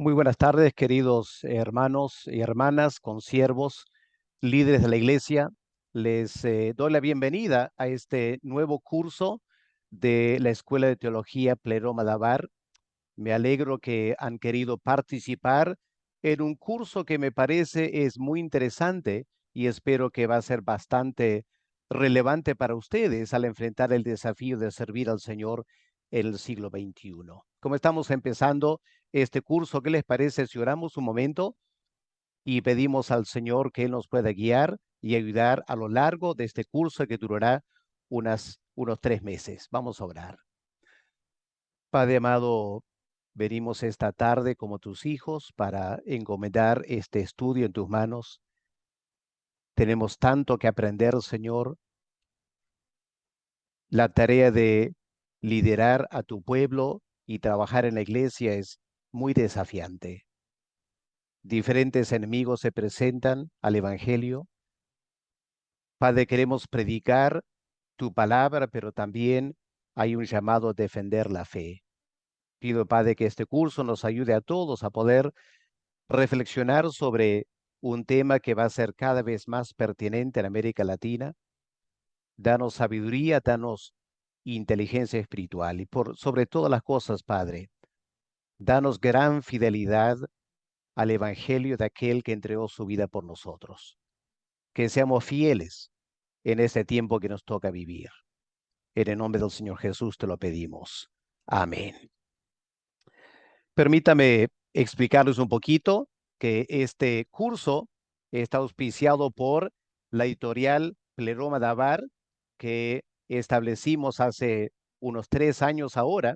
Muy buenas tardes, queridos hermanos y hermanas, consiervos, líderes de la iglesia. Les doy la bienvenida a este nuevo curso de la Escuela de Teología Pleroma Dabar. Me alegro que han querido participar en un curso que me parece es muy interesante y espero que va a ser bastante relevante para ustedes al enfrentar el desafío de servir al Señor en el siglo XXI. Como estamos empezando este curso, ¿qué les parece si oramos un momento y pedimos al Señor que Él nos pueda guiar y ayudar a lo largo de este curso que durará unos 3 meses? Vamos a orar. Padre amado, venimos esta tarde como tus hijos para encomendar este estudio en tus manos. Tenemos tanto que aprender, Señor. La tarea de liderar a tu pueblo y trabajar en la iglesia es muy desafiante. Diferentes enemigos se presentan al Evangelio. Padre, queremos predicar tu palabra, pero también hay un llamado a defender la fe. Pido, Padre, que este curso nos ayude a todos a poder reflexionar sobre un tema que va a ser cada vez más pertinente en América Latina. Danos sabiduría, danos inteligencia espiritual y sobre todas las cosas, Padre, danos gran fidelidad al Evangelio de aquel que entregó su vida por nosotros. Que seamos fieles en este tiempo que nos toca vivir. En el nombre del Señor Jesús te lo pedimos. Amén. Permítame explicarles un poquito que este curso está auspiciado por la editorial Pleroma Dabar, que establecimos hace unos 3 años ahora,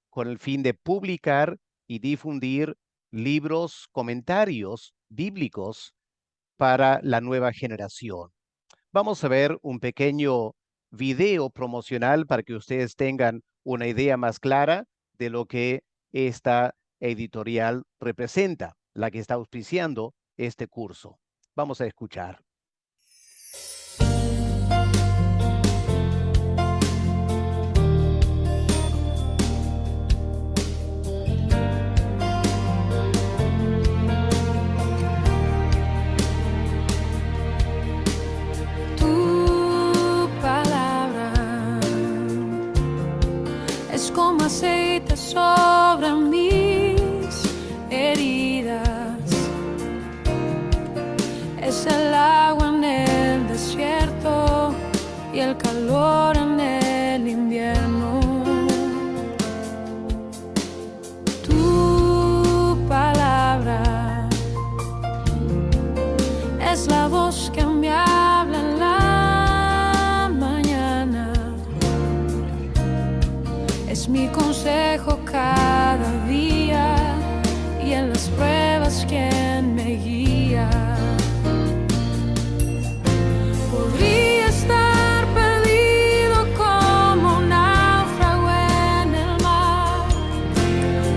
con el fin de publicar y difundir libros, comentarios bíblicos para la nueva generación. Vamos a ver un pequeño video promocional para que ustedes tengan una idea más clara de lo que esta editorial representa, la que está auspiciando este curso. Vamos a escuchar. Tu palabra es como aceite sobre mis heridas, es el agua en el desierto y el calor en el invierno. Tu palabra es la voz que me habla en la mañana, es mi consejo cada día y en las pruebas quien me guía. Podría estar perdido como un náufrago en el mar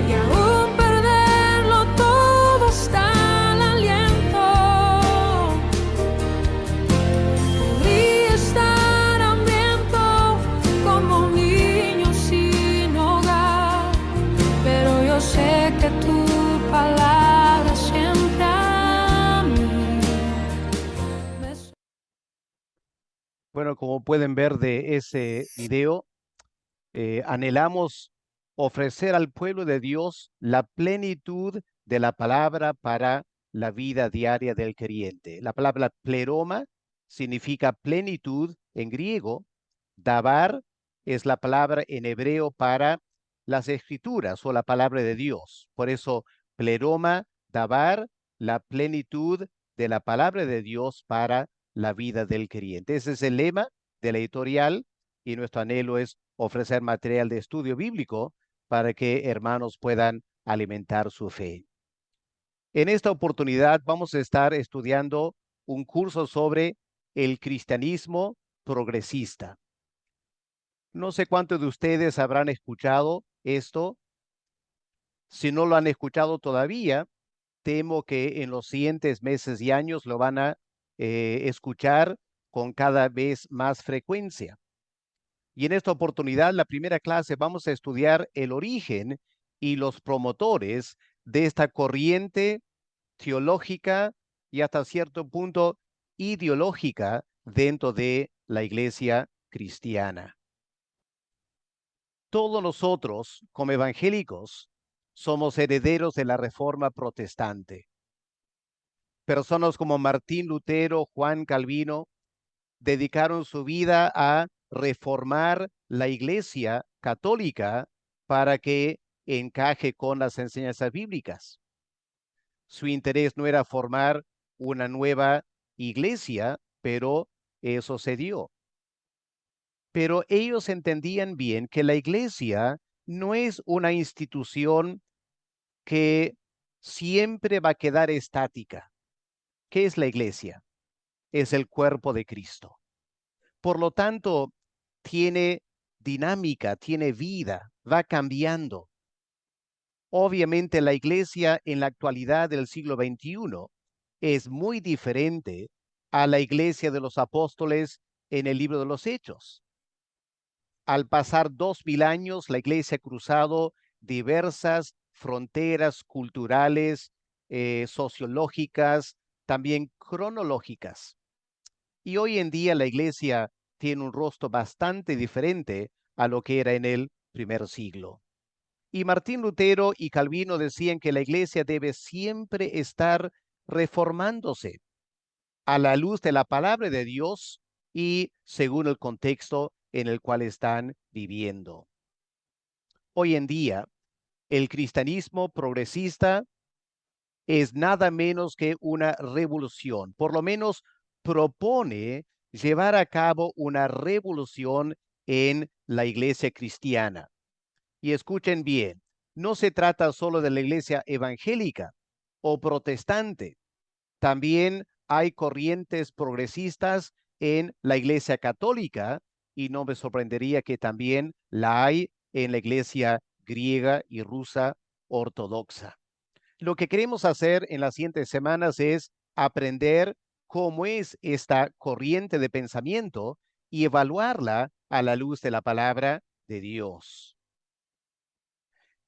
y aún perderlo todo hasta el aliento. Podría estar hambriento como un niño sin hogar, pero yo sé que tu palabra siempre a mí me... Bueno, como pueden ver de ese video, anhelamos ofrecer al pueblo de Dios la plenitud de la palabra para la vida diaria del creyente. La palabra pleroma significa plenitud en griego. Dabar es la palabra en hebreo para las escrituras o la palabra de Dios. Por eso, pleroma, dabar, la plenitud de la palabra de Dios para la vida del creyente. Ese es el lema de la editorial y nuestro anhelo es ofrecer material de estudio bíblico para que hermanos puedan alimentar su fe. En esta oportunidad vamos a estar estudiando un curso sobre el cristianismo progresista. No sé cuántos de ustedes habrán escuchado esto. Si no lo han escuchado todavía, temo que en los siguientes meses y años lo van a escuchar con cada vez más frecuencia. Y en esta oportunidad, la primera clase, vamos a estudiar el origen y los promotores de esta corriente teológica y hasta cierto punto ideológica dentro de la iglesia cristiana. Todos nosotros, como evangélicos, somos herederos de la Reforma Protestante. Personas como Martín Lutero, Juan Calvino, dedicaron su vida a reformar la iglesia católica para que encaje con las enseñanzas bíblicas. Su interés no era formar una nueva iglesia, pero eso se dio. Pero ellos entendían bien que la iglesia no es una institución que siempre va a quedar estática. ¿Qué es la iglesia? Es el cuerpo de Cristo. Por lo tanto, tiene dinámica, tiene vida, va cambiando. Obviamente la iglesia en la actualidad del siglo XXI es muy diferente a la iglesia de los apóstoles en el libro de los Hechos. Al pasar 2000 años, la iglesia ha cruzado diversas fronteras culturales, sociológicas, también cronológicas. Y hoy en día la iglesia tiene un rostro bastante diferente a lo que era en el primer siglo. Y Martín Lutero y Calvino decían que la iglesia debe siempre estar reformándose a la luz de la palabra de Dios y según el contexto en el cual están viviendo. Hoy en día, el cristianismo progresista es nada menos que una revolución. Por lo menos propone llevar a cabo una revolución en la iglesia cristiana. Y escuchen bien, no se trata solo de la iglesia evangélica o protestante. También hay corrientes progresistas en la iglesia católica y no me sorprendería que también la hay en la iglesia griega y rusa ortodoxa. Lo que queremos hacer en las siguientes semanas es aprender cómo es esta corriente de pensamiento y evaluarla a la luz de la palabra de Dios.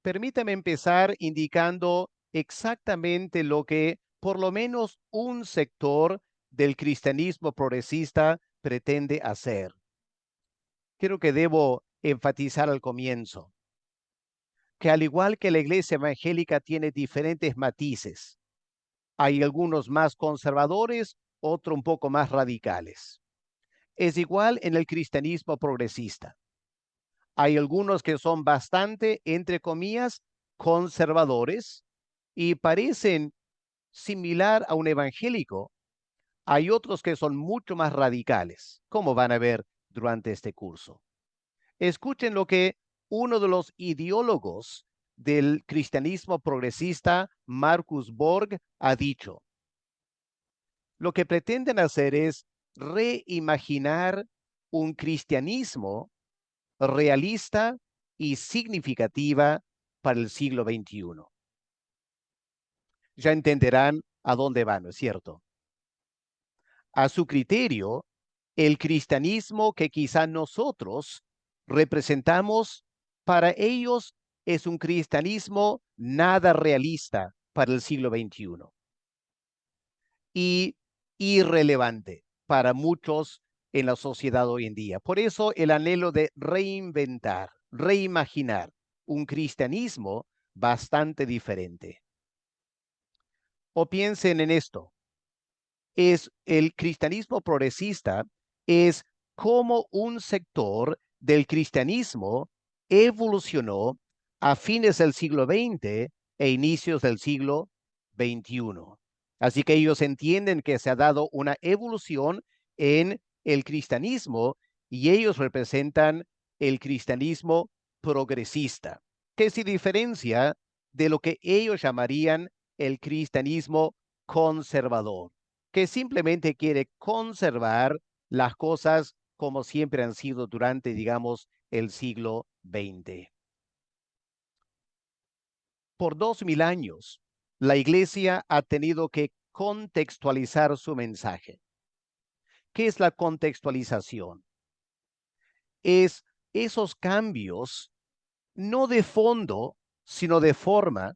Permítame empezar indicando exactamente lo que por lo menos un sector del cristianismo progresista pretende hacer. Creo que debo enfatizar al comienzo que al igual que la iglesia evangélica tiene diferentes matices. Hay algunos más conservadores, otros un poco más radicales. Es igual en el cristianismo progresista. Hay algunos que son bastante, entre comillas, conservadores y parecen similar a un evangélico. Hay otros que son mucho más radicales, como van a ver durante este curso. Escuchen lo que uno de los ideólogos del cristianismo progresista, Marcus Borg, ha dicho. Lo que pretenden hacer es reimaginar un cristianismo realista y significativa para el siglo XXI. Ya entenderán a dónde van, ¿no es cierto? A su criterio, el cristianismo que quizá nosotros representamos, para ellos es un cristianismo nada realista para el siglo XXI y irrelevante para muchos en la sociedad hoy en día. Por eso el anhelo de reinventar, reimaginar un cristianismo bastante diferente. O piensen en esto, es el cristianismo progresista, es como un sector del cristianismo evolucionó a fines del siglo XX e inicios del siglo XXI. Así que ellos entienden que se ha dado una evolución en el cristianismo y ellos representan el cristianismo progresista, que se diferencia de lo que ellos llamarían el cristianismo conservador, que simplemente quiere conservar las cosas como siempre han sido durante, digamos, el siglo XX. Por 2000 años, la iglesia ha tenido que contextualizar su mensaje. ¿Qué es la contextualización? Es esos cambios, no de fondo, sino de forma,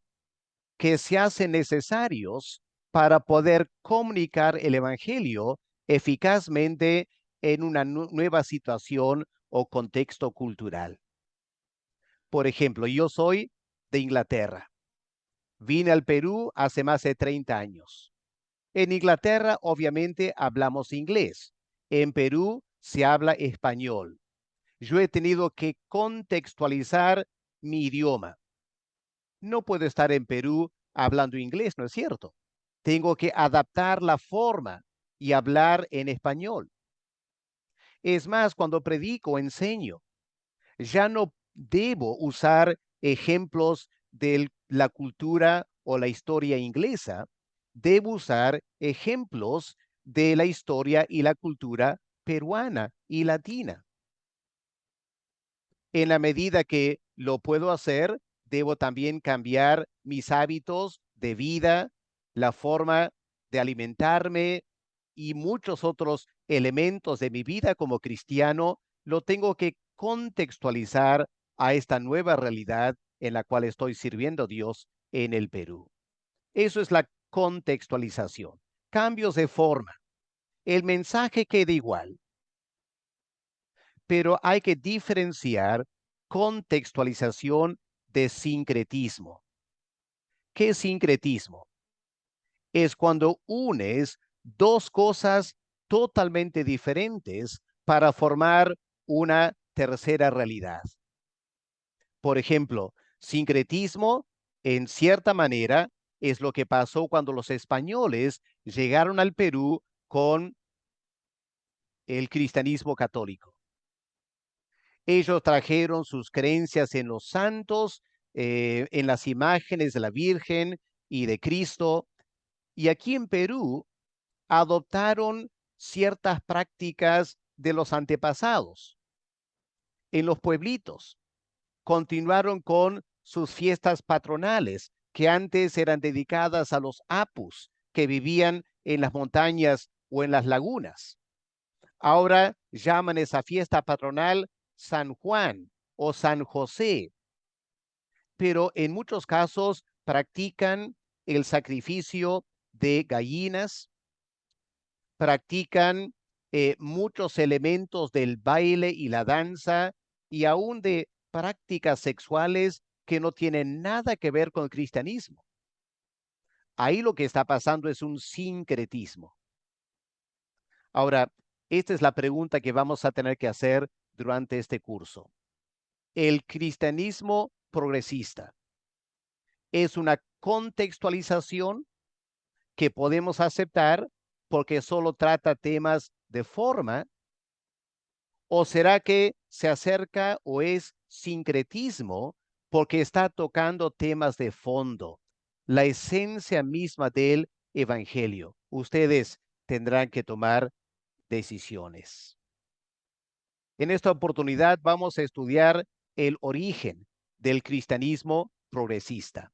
que se hacen necesarios para poder comunicar el Evangelio eficazmente en una nueva situación o contexto cultural. Por ejemplo, yo soy de Inglaterra. Vine al Perú hace más de 30 años. En Inglaterra, obviamente, hablamos inglés. En Perú se habla español. Yo he tenido que contextualizar mi idioma. No puedo estar en Perú hablando inglés, ¿no es cierto? Tengo que adaptar la forma y hablar en español. Es más, cuando predico, enseño, ya no debo usar ejemplos de la cultura o la historia inglesa, debo usar ejemplos de la historia y la cultura peruana y latina. En la medida que lo puedo hacer, debo también cambiar mis hábitos de vida, la forma de alimentarme y muchos otros elementos de mi vida como cristiano, lo tengo que contextualizar a esta nueva realidad en la cual estoy sirviendo a Dios en el Perú. Eso es la contextualización. Cambios de forma. El mensaje queda igual, pero hay que diferenciar contextualización de sincretismo. ¿Qué es sincretismo? Es cuando unes dos cosas totalmente diferentes para formar una tercera realidad. Por ejemplo, sincretismo, en cierta manera, es lo que pasó cuando los españoles llegaron al Perú con el cristianismo católico. Ellos trajeron sus creencias en los santos, en las imágenes de la Virgen y de Cristo. Y aquí en Perú adoptaron ciertas prácticas de los antepasados. En los pueblitos continuaron con sus fiestas patronales, que antes eran dedicadas a los apus, que vivían en las montañas o en las lagunas. Ahora llaman esa fiesta patronal San Juan o San José, pero en muchos casos practican el sacrificio de gallinas, practican muchos elementos del baile y la danza y aún de prácticas sexuales que no tienen nada que ver con el cristianismo. Ahí lo que está pasando es un sincretismo. Ahora, esta es la pregunta que vamos a tener que hacer durante este curso. El cristianismo progresista es una contextualización que podemos aceptar porque solo trata temas de forma, o será que se acerca o es sincretismo porque está tocando temas de fondo, la esencia misma del evangelio. Ustedes tendrán que tomar decisiones. En esta oportunidad vamos a estudiar el origen del cristianismo progresista.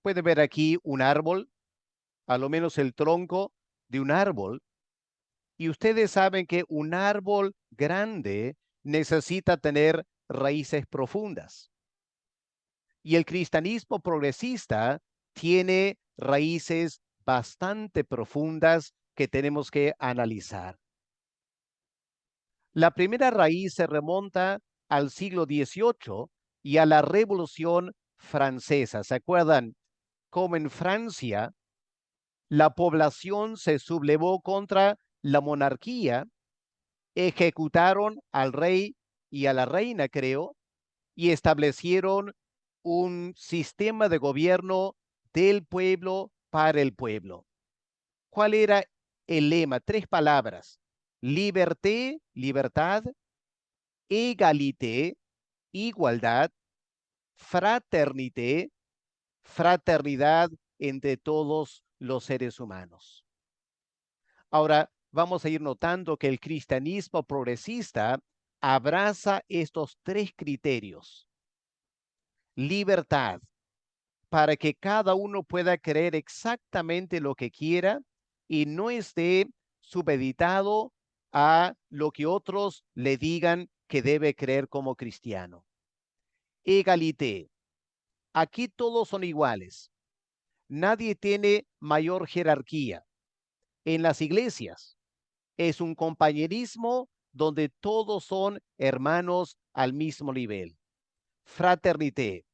Puede ver aquí un árbol, a lo menos el tronco de un árbol, y ustedes saben que un árbol grande necesita tener raíces profundas. Y el cristianismo progresista tiene raíces bastante profundas que tenemos que analizar. La primera raíz se remonta al siglo XVIII y a la Revolución Francesa. ¿Se acuerdan cómo en Francia la población se sublevó contra la monarquía, ejecutaron al rey y a la reina, creo, y establecieron un sistema de gobierno del pueblo para el pueblo? ¿Cuál era el lema? Tres palabras: liberté, libertad; égalité, igualdad; fraternité, fraternidad entre todos los seres humanos. Ahora, vamos a ir notando que el cristianismo progresista abraza estos tres criterios. Libertad, para que cada uno pueda creer exactamente lo que quiera y no esté supeditado a lo que otros le digan que debe creer como cristiano. Égalité, Aquí todos son iguales. Nadie tiene mayor jerarquía. En las iglesias es un compañerismo donde todos son hermanos al mismo nivel. Fraternité,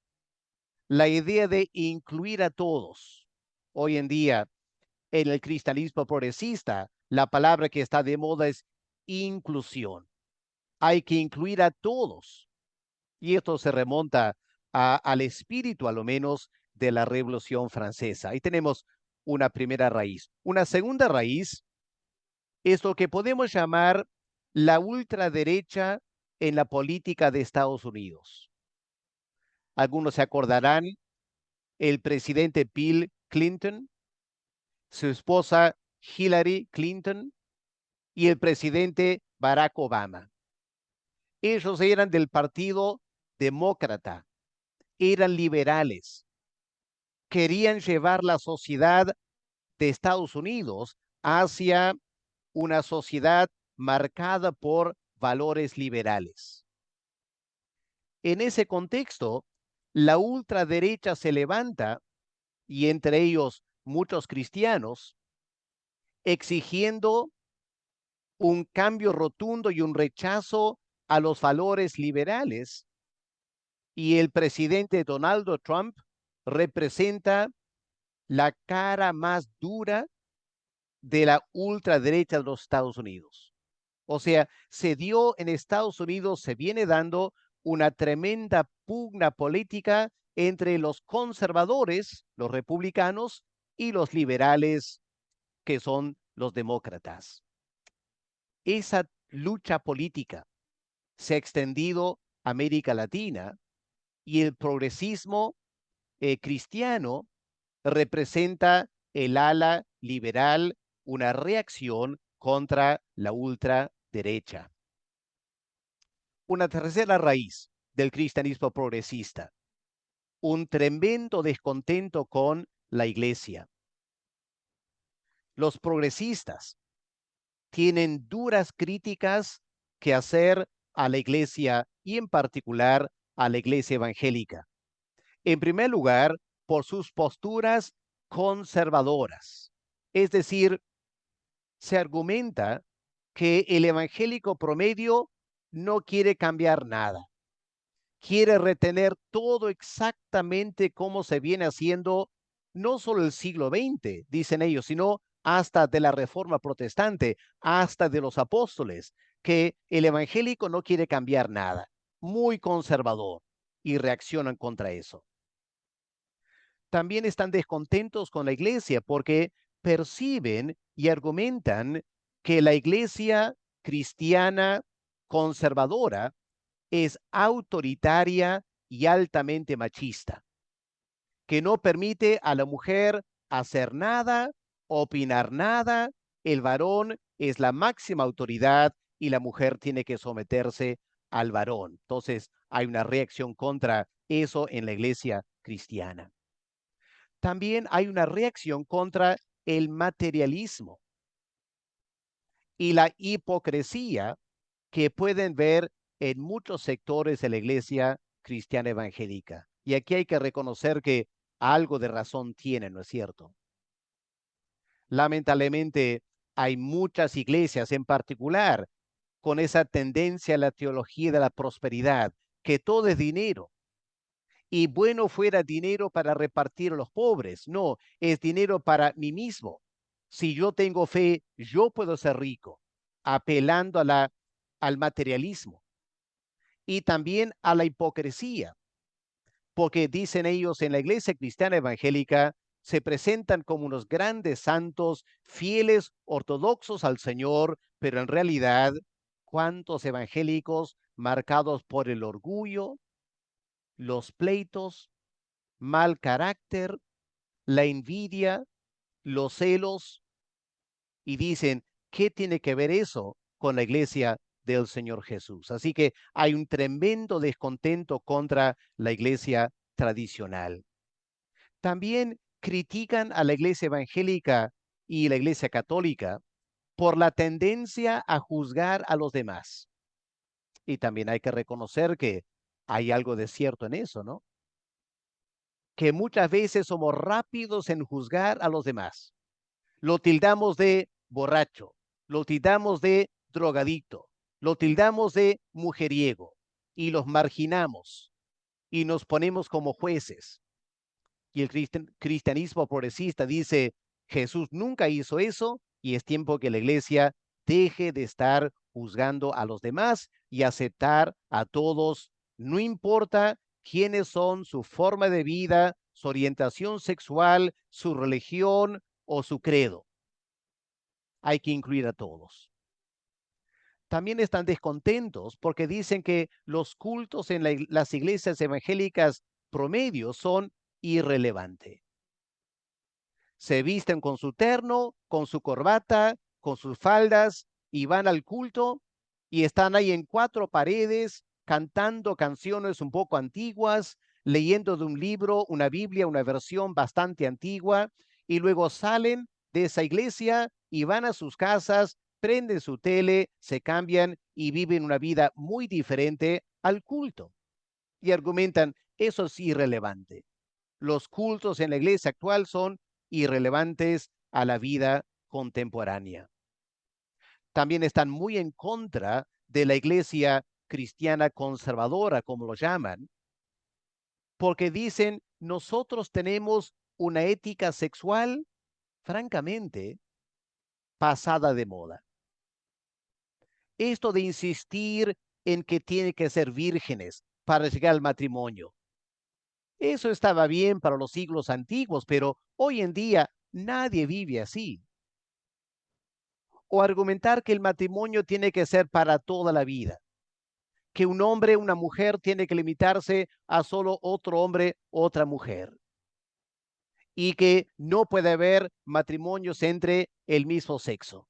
la idea de incluir a todos. Hoy en día, en el cristianismo progresista, la palabra que está de moda es inclusión. Hay que incluir a todos. Y esto se remonta al espíritu, a lo menos, de la Revolución Francesa. Ahí tenemos una primera raíz. Una segunda raíz es lo que podemos llamar la ultraderecha en la política de Estados Unidos. Algunos se acordarán, el presidente Bill Clinton, su esposa Hillary Clinton y el presidente Barack Obama. Ellos eran del Partido Demócrata, eran liberales, querían llevar la sociedad de Estados Unidos hacia una sociedad marcada por valores liberales. En ese contexto, la ultraderecha se levanta, y entre ellos muchos cristianos, exigiendo un cambio rotundo y un rechazo a los valores liberales. Y el presidente Donald Trump representa la cara más dura de la ultraderecha de los Estados Unidos. O sea, se dio en Estados Unidos, se viene dando una tremenda pugna política entre los conservadores, los republicanos, y los liberales, que son los demócratas. Esa lucha política se ha extendido a América Latina y el progresismo cristiano representa el ala liberal, una reacción contra la ultraderecha. Una tercera raíz del cristianismo progresista, un tremendo descontento con la iglesia. Los progresistas tienen duras críticas que hacer a la iglesia y en particular a la iglesia evangélica. En primer lugar, por sus posturas conservadoras. Es decir, se argumenta que el evangélico promedio no quiere cambiar nada. Quiere retener todo exactamente como se viene haciendo, no solo el siglo XX, dicen ellos, sino hasta de la Reforma Protestante, hasta de los apóstoles, que el evangélico no quiere cambiar nada, muy conservador, y reaccionan contra eso. También están descontentos con la iglesia porque perciben y argumentan que la iglesia cristiana conservadora es autoritaria y altamente machista, que no permite a la mujer hacer nada, opinar nada, el varón es la máxima autoridad y la mujer tiene que someterse al varón. Entonces hay una reacción contra eso en la iglesia cristiana. También hay una reacción contra el materialismo y la hipocresía que pueden ver en muchos sectores de la iglesia cristiana evangélica. Y aquí hay que reconocer que algo de razón tiene, ¿no es cierto? Lamentablemente, hay muchas iglesias en particular con esa tendencia a la teología de la prosperidad, que todo es dinero. Y bueno fuera dinero para repartir a los pobres. No, es dinero para mí mismo. Si yo tengo fe, yo puedo ser rico, apelando al materialismo y también a la hipocresía, porque dicen ellos en la iglesia cristiana evangélica, se presentan como unos grandes santos, fieles, ortodoxos al Señor, pero en realidad, ¿cuántos evangélicos marcados por el orgullo, los pleitos, mal carácter, la envidia, los celos? Y dicen, ¿qué tiene que ver eso con la iglesia del Señor Jesús? Así que hay un tremendo descontento contra la iglesia tradicional. También critican a la iglesia evangélica y la iglesia católica por la tendencia a juzgar a los demás. Y también hay que reconocer que hay algo de cierto en eso, ¿no? que muchas veces somos rápidos en juzgar a los demás. Lo tildamos de borracho, lo tildamos de drogadicto, lo tildamos de mujeriego y los marginamos y nos ponemos como jueces. Y el cristianismo progresista dice, Jesús nunca hizo eso y es tiempo que la iglesia deje de estar juzgando a los demás y aceptar a todos, no importa quiénes son, su forma de vida, su orientación sexual, su religión o su credo. Hay que incluir a todos. También están descontentos porque dicen que los cultos en las iglesias evangélicas promedio son irrelevantes. Se visten con su terno, con su corbata, con sus faldas y van al culto y están ahí en cuatro paredes cantando canciones un poco antiguas, leyendo de un libro, una Biblia, una versión bastante antigua y luego salen de esa iglesia y van a sus casas, prenden su tele, se cambian y viven una vida muy diferente al culto. Y argumentan, eso es irrelevante. Los cultos en la iglesia actual son irrelevantes a la vida contemporánea. También están muy en contra de la iglesia cristiana conservadora, como lo llaman, porque dicen, nosotros tenemos una ética sexual, francamente, pasada de moda. Esto de insistir en que tiene que ser vírgenes para llegar al matrimonio. Eso estaba bien para los siglos antiguos, pero hoy en día nadie vive así. O argumentar que el matrimonio tiene que ser para toda la vida, que un hombre, una mujer tiene que limitarse a solo otro hombre, otra mujer, y que no puede haber matrimonios entre el mismo sexo.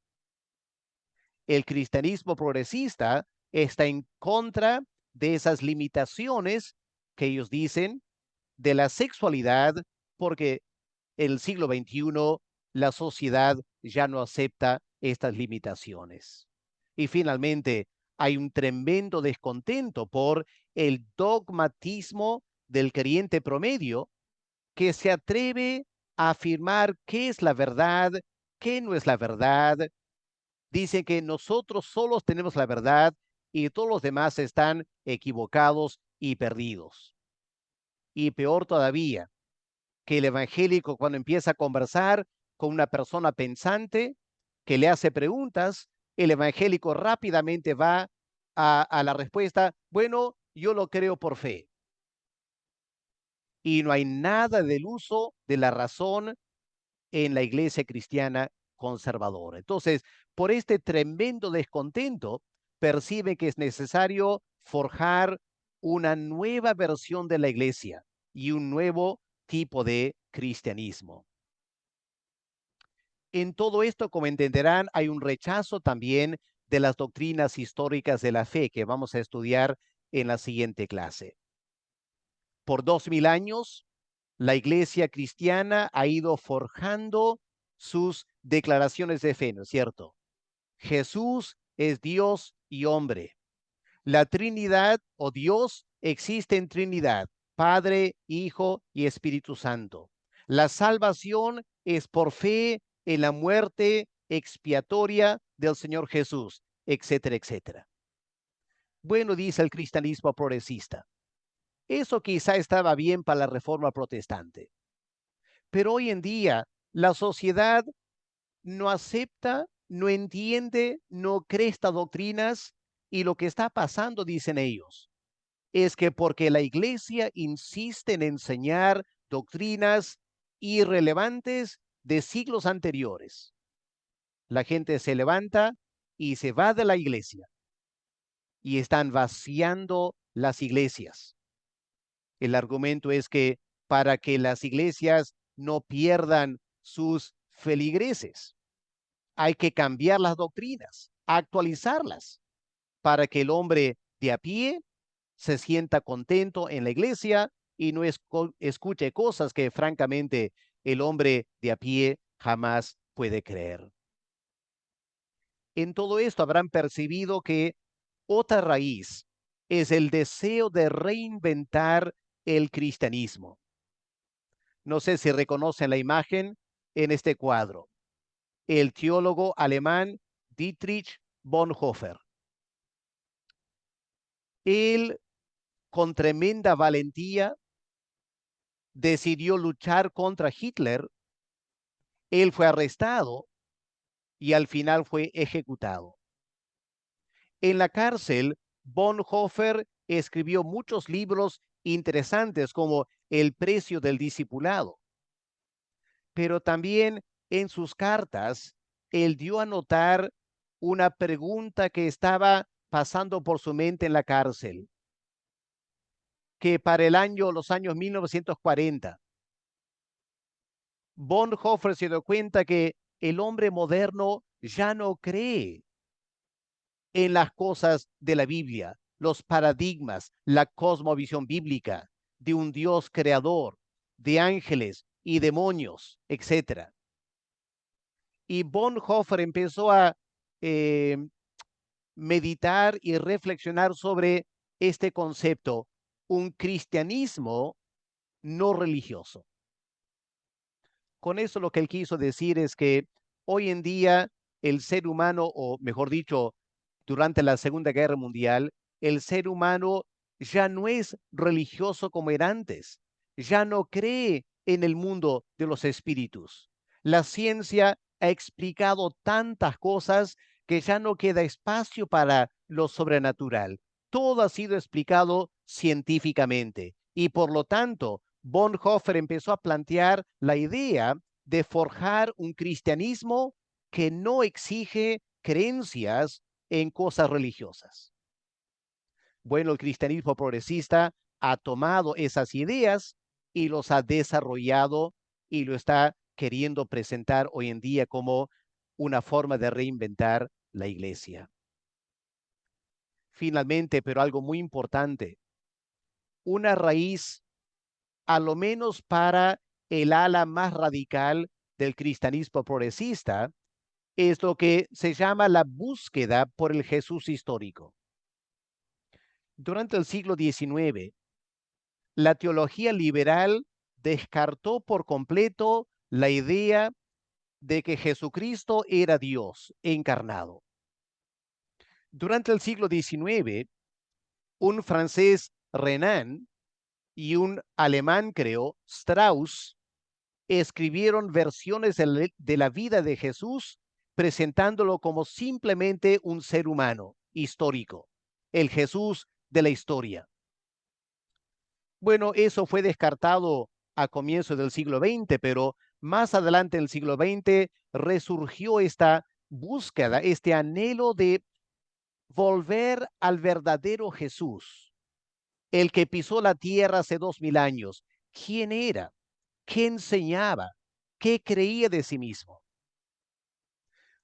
El cristianismo progresista está en contra de esas limitaciones que ellos dicen de la sexualidad, porque en el siglo XXI la sociedad ya no acepta estas limitaciones. Y finalmente, hay un tremendo descontento por el dogmatismo del creyente promedio que se atreve a afirmar qué es la verdad, qué no es la verdad. Dicen que nosotros solos tenemos la verdad y todos los demás están equivocados y perdidos. Y peor todavía, que el evangélico cuando empieza a conversar con una persona pensante que le hace preguntas, el evangélico rápidamente va a la respuesta, bueno, yo lo creo por fe. Y no hay nada del uso de la razón en la iglesia cristiana conservadora. Entonces, por este tremendo descontento, percibe que es necesario forjar una nueva versión de la iglesia y un nuevo tipo de cristianismo. En todo esto, como entenderán, hay un rechazo también de las doctrinas históricas de la fe que vamos a estudiar en la siguiente clase. Por 2000 años, la iglesia cristiana ha ido forjando sus declaraciones de fe, ¿no es cierto? Jesús es Dios y hombre. La Trinidad o Dios existe en Trinidad, Padre, Hijo y Espíritu Santo. La salvación es por fe en la muerte expiatoria del Señor Jesús, etcétera, etcétera. Bueno, dice el cristianismo progresista. Eso quizá estaba bien para la reforma protestante. Pero hoy en día la sociedad no acepta, no entiende, no cree estas doctrinas y lo que está pasando, dicen ellos, es que porque la iglesia insiste en enseñar doctrinas irrelevantes de siglos anteriores, la gente se levanta y se va de la iglesia y están vaciando las iglesias. El argumento es que para que las iglesias no pierdan sus feligreses, hay que cambiar las doctrinas, actualizarlas, para que el hombre de a pie se sienta contento en la iglesia y no escuche cosas que francamente el hombre de a pie jamás puede creer. En todo esto habrán percibido que otra raíz es el deseo de reinventar el cristianismo. No sé si reconocen la imagen en este cuadro. El teólogo alemán Dietrich Bonhoeffer. Él, con tremenda valentía, decidió luchar contra Hitler. Él fue arrestado y al final fue ejecutado. En la cárcel, Bonhoeffer escribió muchos libros interesantes como El precio del discipulado, pero también en sus cartas, él dio a notar una pregunta que estaba pasando por su mente en la cárcel, que para los años 1940, Bonhoeffer se dio cuenta que el hombre moderno ya no cree en las cosas de la Biblia, los paradigmas, la cosmovisión bíblica de un Dios creador, de ángeles y demonios, etcétera. Y Bonhoeffer empezó a eh, meditar y reflexionar sobre este concepto, un cristianismo no religioso. Con eso lo que él quiso decir es que hoy en día el ser humano, o mejor dicho, durante la Segunda Guerra Mundial, el ser humano ya no es religioso como era antes, ya no cree en el mundo de los espíritus. La ciencia ha explicado tantas cosas que ya no queda espacio para lo sobrenatural. Todo ha sido explicado científicamente y por lo tanto, Bonhoeffer empezó a plantear la idea de forjar un cristianismo que no exige creencias en cosas religiosas. Bueno, el cristianismo progresista ha tomado esas ideas y los ha desarrollado y lo está queriendo presentar hoy en día como una forma de reinventar la iglesia. Finalmente, pero algo muy importante, una raíz, a lo menos para el ala más radical del cristianismo progresista, es lo que se llama la búsqueda por el Jesús histórico. Durante el siglo XIX, la teología liberal descartó por completo la idea de que Jesucristo era Dios encarnado. Durante el siglo XIX, un francés, Renan, y un alemán, creo, Strauss, escribieron versiones de la vida de Jesús, presentándolo como simplemente un ser humano histórico, el Jesús de la historia. Bueno, eso fue descartado a comienzos del siglo XX, pero más adelante en el siglo XX resurgió esta búsqueda, este anhelo de volver al verdadero Jesús, el que pisó la tierra hace 2000 años. ¿Quién era? ¿Qué enseñaba? ¿Qué creía de sí mismo?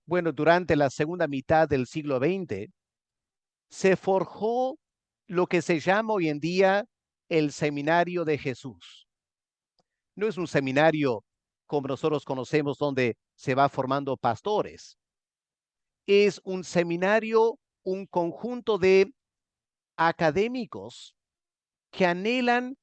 Bueno, durante la segunda mitad del siglo XX se forjó lo que se llama hoy en día el Seminario de Jesús. No es un seminario como nosotros conocemos donde se va formando pastores. Es un seminario, un conjunto de académicos que anhelan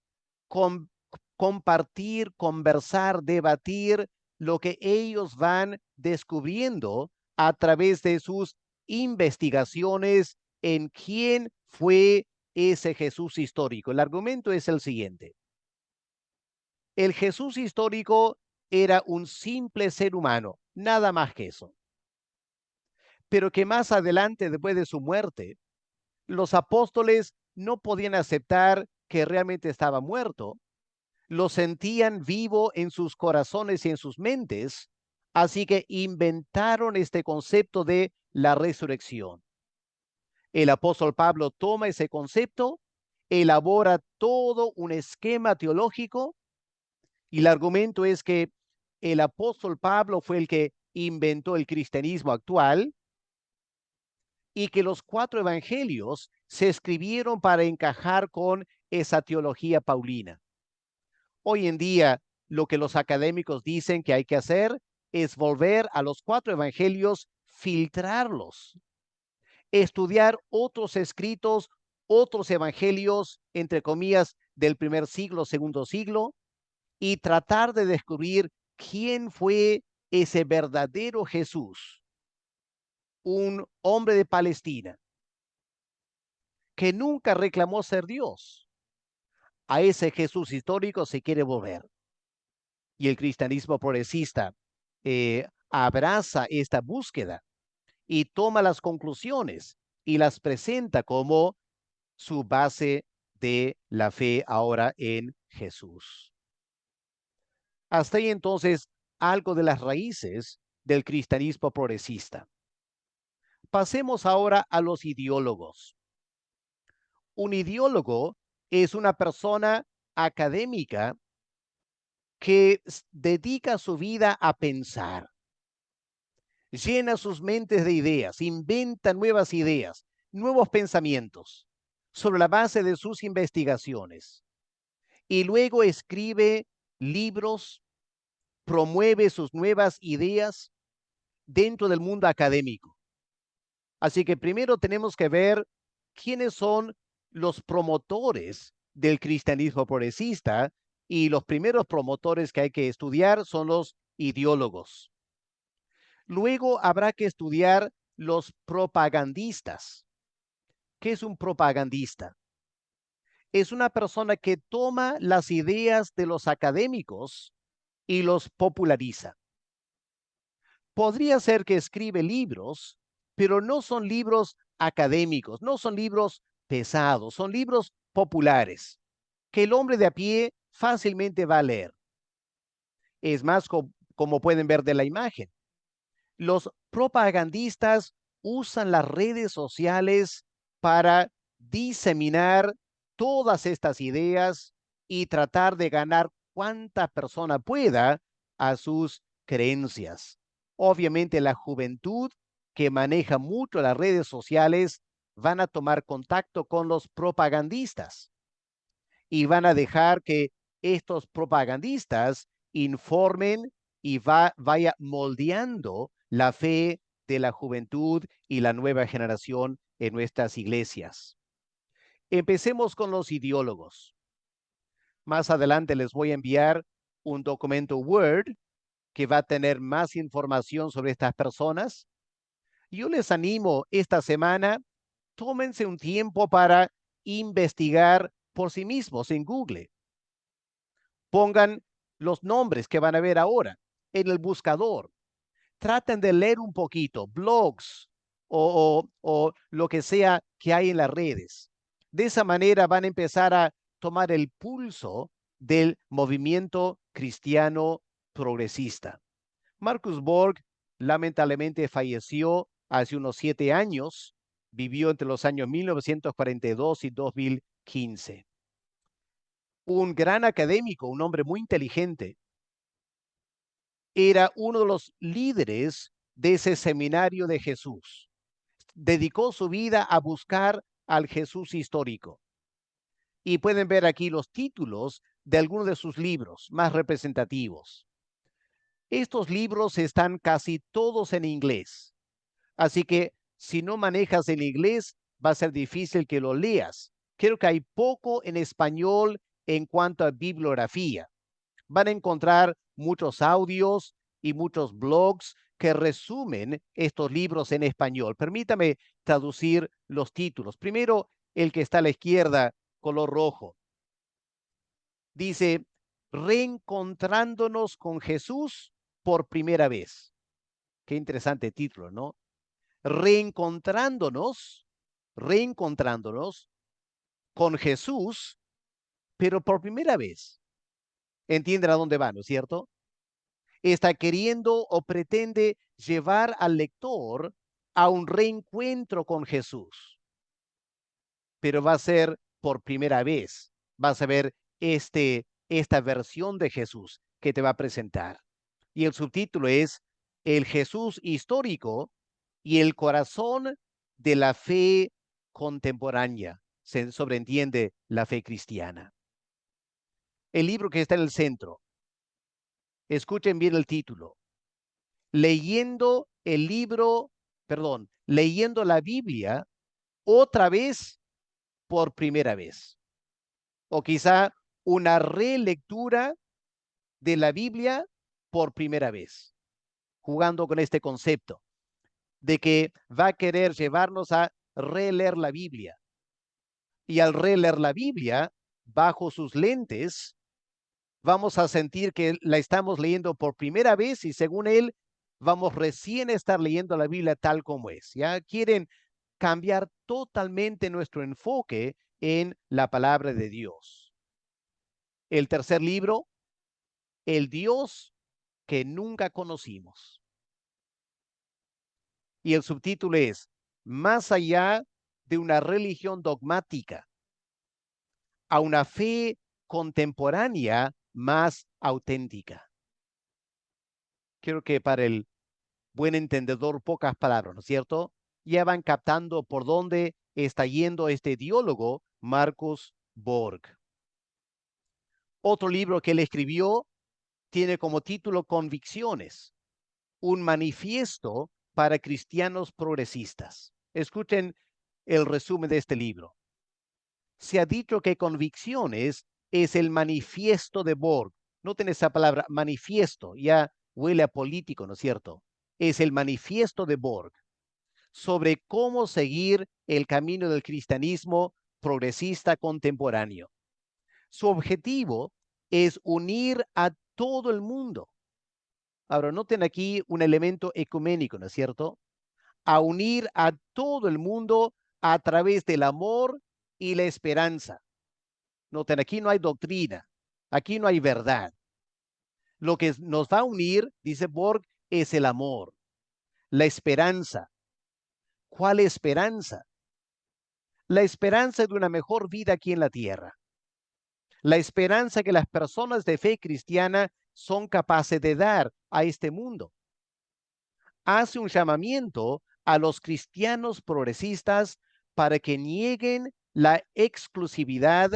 com compartir, conversar, debatir lo que ellos van descubriendo a través de sus investigaciones en quién fue ese Jesús histórico. El argumento es el siguiente. El Jesús histórico era un simple ser humano, nada más que eso. Pero que más adelante, después de su muerte, los apóstoles no podían aceptar que realmente estaba muerto, lo sentían vivo en sus corazones y en sus mentes, así que inventaron este concepto de la resurrección. El apóstol Pablo toma ese concepto, elabora todo un esquema teológico y el argumento es que el apóstol Pablo fue el que inventó el cristianismo actual y que los 4 evangelios se escribieron para encajar con esa teología paulina. Hoy en día, lo que los académicos dicen que hay que hacer es volver a los 4 evangelios, filtrarlos, estudiar otros escritos, otros evangelios, entre comillas, del primer siglo, segundo siglo, y tratar de descubrir quién fue ese verdadero Jesús, un hombre de Palestina, que nunca reclamó ser Dios. A ese Jesús histórico se quiere volver. Y el cristianismo progresista abraza esta búsqueda y toma las conclusiones y las presenta como su base de la fe ahora en Jesús. Hasta ahí entonces algo de las raíces del cristianismo progresista. Pasemos ahora a los ideólogos. Un ideólogo es una persona académica que dedica su vida a pensar, llena sus mentes de ideas, inventa nuevas ideas, nuevos pensamientos sobre la base de sus investigaciones y luego escribe libros, promueve sus nuevas ideas dentro del mundo académico. Así que primero tenemos que ver quiénes son los promotores del cristianismo progresista, y los primeros promotores que hay que estudiar son los ideólogos. Luego habrá que estudiar los propagandistas. ¿Qué es un propagandista? Es una persona que toma las ideas de los académicos y los populariza. Podría ser que escribe libros, pero no son libros académicos, no son libros pesados, son libros populares, que el hombre de a pie fácilmente va a leer. Es más, como pueden ver de la imagen, los propagandistas usan las redes sociales para diseminar todas estas ideas y tratar de ganar cuanta persona pueda a sus creencias. Obviamente la juventud que maneja mucho las redes sociales van a tomar contacto con los propagandistas y van a dejar que estos propagandistas informen y vaya moldeando la fe de la juventud y la nueva generación en nuestras iglesias. Empecemos con los ideólogos. Más adelante les voy a enviar un documento Word que va a tener más información sobre estas personas. Yo les animo esta semana, tómense un tiempo para investigar por sí mismos en Google. Pongan los nombres que van a ver ahora en el buscador. Traten de leer un poquito, blogs o lo que sea que hay en las redes. De esa manera van a empezar a tomar el pulso del movimiento cristiano progresista. Marcus Borg lamentablemente falleció hace unos 7 años, vivió entre los años 1942 y 2015. Un gran académico, un hombre muy inteligente, era uno de los líderes de ese seminario de Jesús. Dedicó su vida a buscar al Jesús histórico. Y pueden ver aquí los títulos de algunos de sus libros más representativos. Estos libros están casi todos en inglés. Así que si no manejas el inglés, va a ser difícil que lo leas. Creo que hay poco en español en cuanto a bibliografía. Van a encontrar muchos audios y muchos blogs que resumen estos libros en español. Permítame traducir los títulos. Primero, el que está a la izquierda, color rojo. Dice, Reencontrándonos con Jesús por primera vez. Qué interesante título, ¿no? Reencontrándonos con Jesús, pero por primera vez. ¿Entienden a dónde van, no es cierto? Está queriendo o pretende llevar al lector a un reencuentro con Jesús, pero va a ser por primera vez. Vas a ver esta versión de Jesús que te va a presentar. Y el subtítulo es El Jesús histórico y el corazón de la fe contemporánea. Se sobreentiende la fe cristiana. El libro que está en el centro. Escuchen bien el título. Leyendo la Biblia otra vez por primera vez. O quizá una relectura de la Biblia por primera vez, jugando con este concepto de que va a querer llevarnos a releer la Biblia. Y al releer la Biblia, bajo sus lentes, vamos a sentir que la estamos leyendo por primera vez y según él, vamos recién a estar leyendo la Biblia tal como es. Ya quieren cambiar totalmente nuestro enfoque en la palabra de Dios. El tercer libro, el Dios que nunca conocimos. Y el subtítulo es Más allá de una religión dogmática, a una fe contemporánea más auténtica. Creo que para el buen entendedor, pocas palabras, ¿no es cierto? Ya van captando por dónde está yendo este ideólogo Marcus Borg. Otro libro que él escribió tiene como título Convicciones, un manifiesto para cristianos progresistas. Escuchen el resumen de este libro. Se ha dicho que Convicciones es el manifiesto de Borg. Noten esa palabra, manifiesto, ya huele a político, ¿no es cierto? Es el manifiesto de Borg sobre cómo seguir el camino del cristianismo progresista contemporáneo. Su objetivo es unir a todo el mundo. Ahora, noten aquí un elemento ecuménico, ¿no es cierto? A unir a todo el mundo a través del amor y la esperanza. Noten, aquí no hay doctrina, aquí no hay verdad. Lo que nos va a unir, dice Borg, es el amor, la esperanza. ¿Cuál esperanza? La esperanza de una mejor vida aquí en la tierra. La esperanza que las personas de fe cristiana son capaces de dar a este mundo. Hace un llamamiento a los cristianos progresistas para que nieguen la exclusividad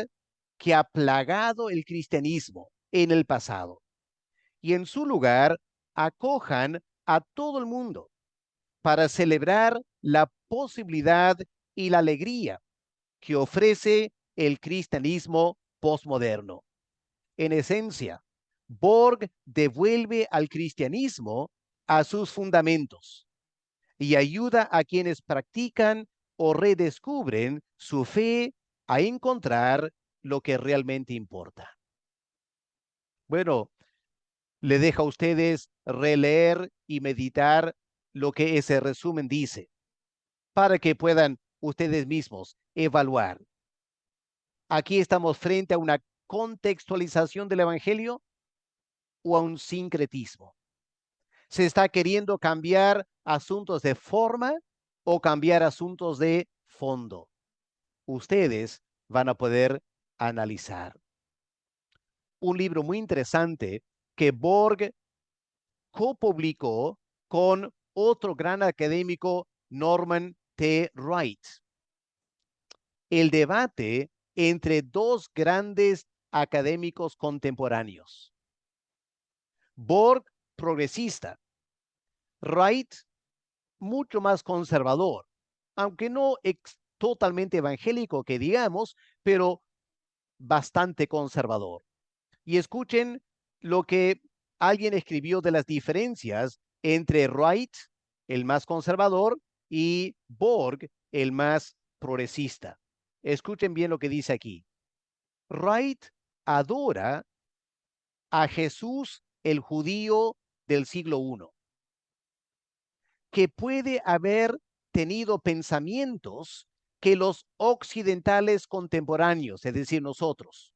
que ha plagado el cristianismo en el pasado y en su lugar acojan a todo el mundo para celebrar la posibilidad y la alegría que ofrece el cristianismo postmoderno. En esencia, Borg devuelve al cristianismo a sus fundamentos y ayuda a quienes practican o redescubren su fe a encontrar lo que realmente importa. Bueno, le dejo a ustedes releer y meditar lo que ese resumen dice, para que puedan ustedes mismos evaluar. Aquí estamos frente a una contextualización del Evangelio o a un sincretismo. ¿Se está queriendo cambiar asuntos de forma o cambiar asuntos de fondo? Ustedes van a poder analizar. Un libro muy interesante que Borg copublicó con otro gran académico, Norman T. Wright. El debate entre dos grandes académicos contemporáneos. Borg, progresista. Wright, mucho más conservador, aunque no totalmente evangélico, que digamos, pero bastante conservador. Y escuchen lo que alguien escribió de las diferencias entre Wright, el más conservador, y Borg, el más progresista. Escuchen bien lo que dice aquí. Wright adora a Jesús, el judío del siglo I, que puede haber tenido pensamientos que los occidentales contemporáneos, es decir, nosotros,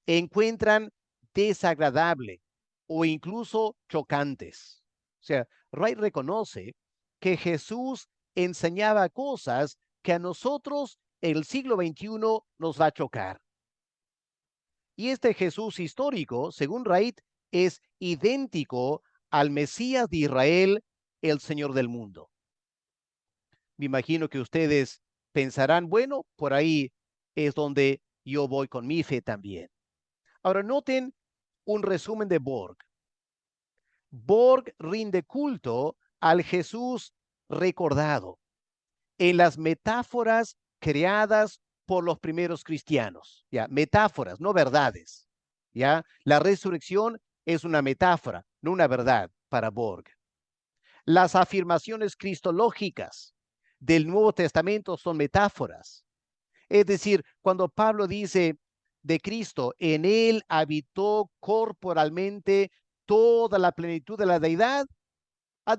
encuentran desagradable o incluso chocantes. O sea, Wright reconoce que Jesús enseñaba cosas que a nosotros en el siglo XXI nos va a chocar. Y este Jesús histórico, según Wright, es idéntico al Mesías de Israel, el Señor del mundo. Me imagino que ustedes pensarán, bueno, por ahí es donde yo voy con mi fe también. Ahora noten un resumen de Borg. Borg rinde culto al Jesús recordado en las metáforas creadas por los primeros cristianos. Ya, metáforas, no verdades. Ya, la resurrección es una metáfora, no una verdad para Borg. Las afirmaciones cristológicas del Nuevo Testamento son metáforas. Es decir, cuando Pablo dice de Cristo, en él habitó corporalmente toda la plenitud de la deidad,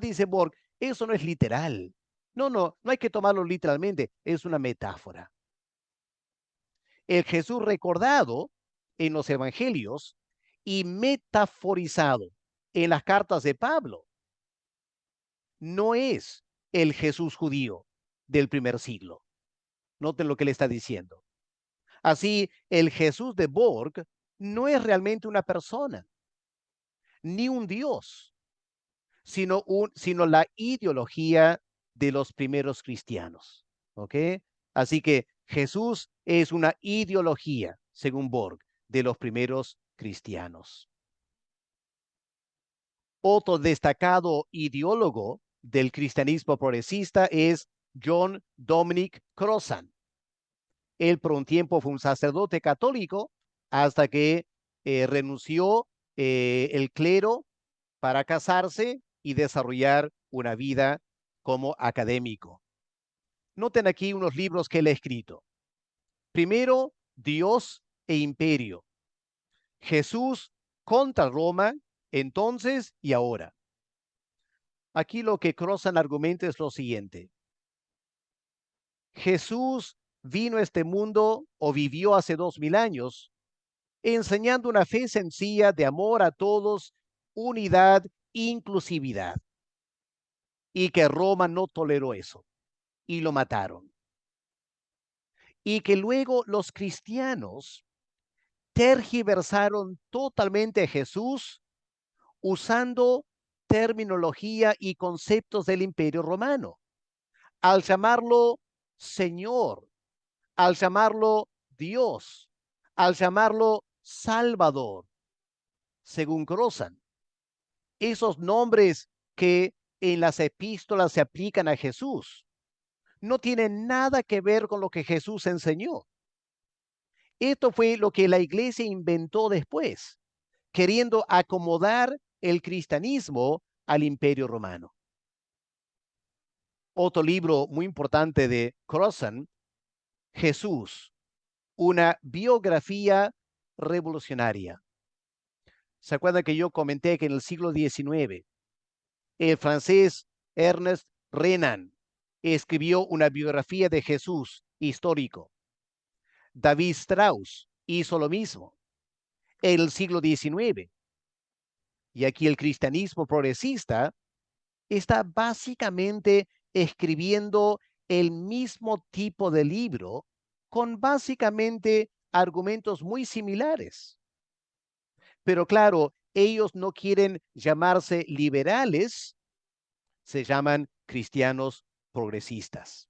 dice Borg, eso no es literal. No hay que tomarlo literalmente, es una metáfora. El Jesús recordado en los evangelios y metaforizado en las cartas de Pablo no es el Jesús judío del primer siglo. Noten lo que le está diciendo. Así, el Jesús de Borg no es realmente una persona, ni un Dios, sino la ideología de los primeros cristianos. ¿Ok? Así que Jesús es una ideología, según Borg, de los primeros cristianos. Otro destacado ideólogo del cristianismo progresista es John Dominic Crossan. Él por un tiempo fue un sacerdote católico hasta que renunció el clero para casarse y desarrollar una vida como académico. Noten aquí unos libros que él ha escrito. Primero, Dios e Imperio. Jesús contra Roma, entonces y ahora. Aquí lo que Crossan argumenta es lo siguiente. Jesús vino a este mundo o vivió hace 2000 años enseñando una fe sencilla de amor a todos, unidad, inclusividad. Y que Roma no toleró eso y lo mataron. Y que luego los cristianos tergiversaron totalmente a Jesús usando terminología y conceptos del Imperio Romano, al llamarlo Señor, al llamarlo Dios, al llamarlo Salvador, según Crossan. Esos nombres que en las epístolas se aplican a Jesús no tienen nada que ver con lo que Jesús enseñó. Esto fue lo que la iglesia inventó después, queriendo acomodar el cristianismo al Imperio Romano. Otro libro muy importante de Crossan, Jesús, una biografía revolucionaria. ¿Se acuerdan que yo comenté que en el siglo XIX el francés Ernest Renan escribió una biografía de Jesús histórico? David Strauss hizo lo mismo en el siglo XIX. Y aquí el cristianismo progresista está básicamente escribiendo el mismo tipo de libro con básicamente argumentos muy similares. Pero claro, ellos no quieren llamarse liberales, se llaman cristianos progresistas.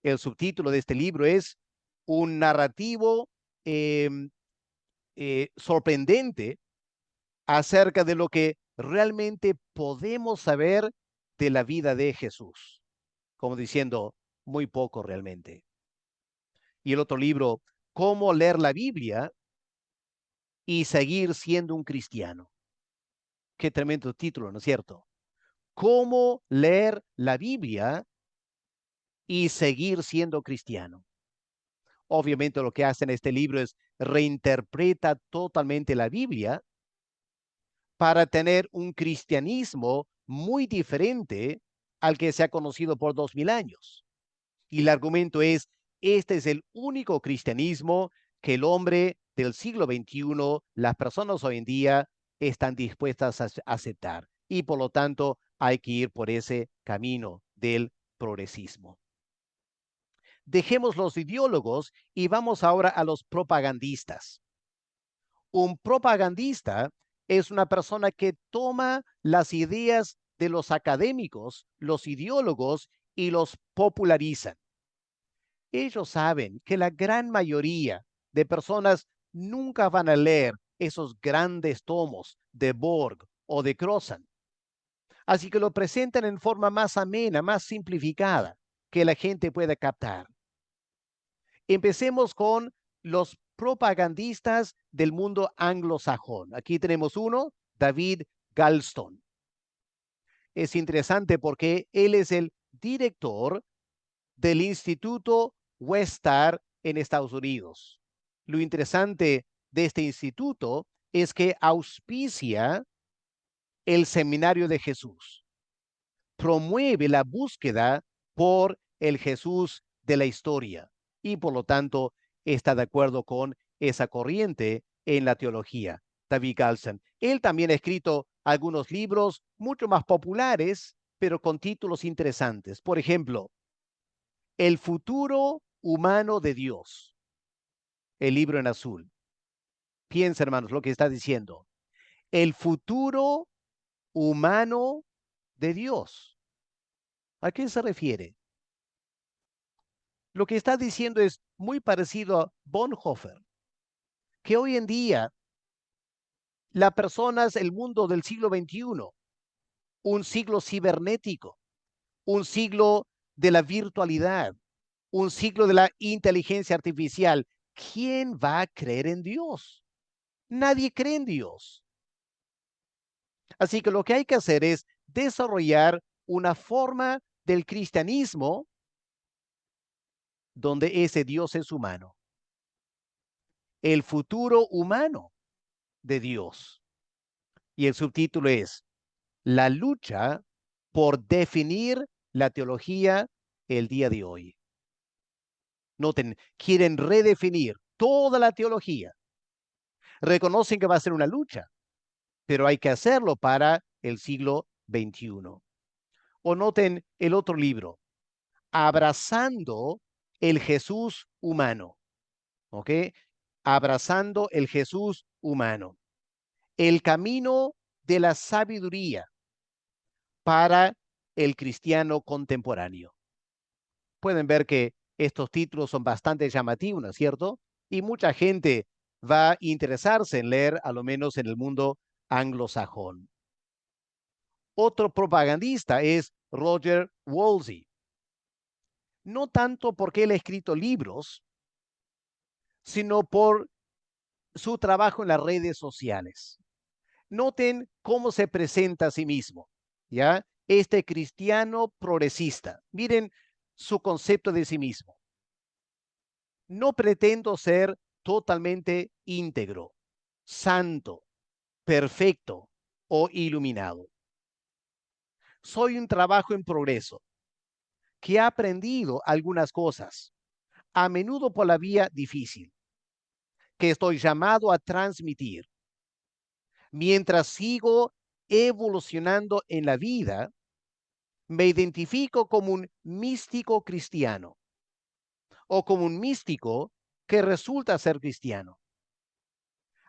El subtítulo de este libro es un narrativo sorprendente acerca de lo que realmente podemos saber de la vida de Jesús, como diciendo, muy poco realmente. Y el otro libro, Cómo leer la Biblia y seguir siendo un cristiano. Qué tremendo título, ¿no es cierto? Cómo leer la Biblia y seguir siendo cristiano. Obviamente lo que hace en este libro es reinterpreta totalmente la Biblia para tener un cristianismo muy diferente al que se ha conocido por 2000 años. Y el argumento es, este es el único cristianismo que el hombre del siglo XXI, las personas hoy en día, están dispuestas a aceptar. Y por lo tanto, hay que ir por ese camino del progresismo. Dejemos los ideólogos y vamos ahora a los propagandistas. Un propagandista es una persona que toma las ideas de los académicos, los ideólogos, y los popularizan. Ellos saben que la gran mayoría de personas nunca van a leer esos grandes tomos de Borg o de Crossan. Así que lo presentan en forma más amena, más simplificada, que la gente pueda captar. Empecemos con los propagandistas del mundo anglosajón. Aquí tenemos uno, David Galston. Es interesante porque él es el director del Instituto Westar en Estados Unidos. Lo interesante de este instituto es que auspicia el Seminario de Jesús, promueve la búsqueda por el Jesús de la historia y por lo tanto está de acuerdo con esa corriente en la teología. David Galston. Él también ha escrito algunos libros mucho más populares, pero con títulos interesantes. Por ejemplo, El futuro humano de Dios, el libro en azul. Piensa, hermanos, lo que está diciendo. El futuro humano de Dios. ¿A qué se refiere? Lo que está diciendo es muy parecido a Bonhoeffer, que hoy en día las personas, el mundo del siglo XXI, un siglo cibernético, un siglo de la virtualidad, un siglo de la inteligencia artificial, ¿quién va a creer en Dios? Nadie cree en Dios. Así que lo que hay que hacer es desarrollar una forma del cristianismo donde ese Dios es humano. El futuro humano de Dios. Y el subtítulo es La lucha por definir la teología el día de hoy. Noten, quieren redefinir toda la teología. Reconocen que va a ser una lucha, pero hay que hacerlo para el siglo XXI. O noten el otro libro, Abrazando el Jesús humano. ¿Ok? Abrazando el Jesús humano. El camino de la sabiduría para el cristiano contemporáneo. Pueden ver que estos títulos son bastante llamativos, ¿no es cierto? Y mucha gente va a interesarse en leer, a lo menos en el mundo anglosajón. Otro propagandista es Roger Wolsey. No tanto porque él ha escrito libros, sino por su trabajo en las redes sociales. Noten cómo se presenta a sí mismo, ¿ya? Este cristiano progresista. Miren su concepto de sí mismo. No pretendo ser totalmente íntegro, santo, perfecto o iluminado. Soy un trabajo en progreso que ha aprendido algunas cosas, a menudo por la vía difícil, que estoy llamado a transmitir. Mientras sigo evolucionando en la vida, me identifico como un místico cristiano o como un místico que resulta ser cristiano.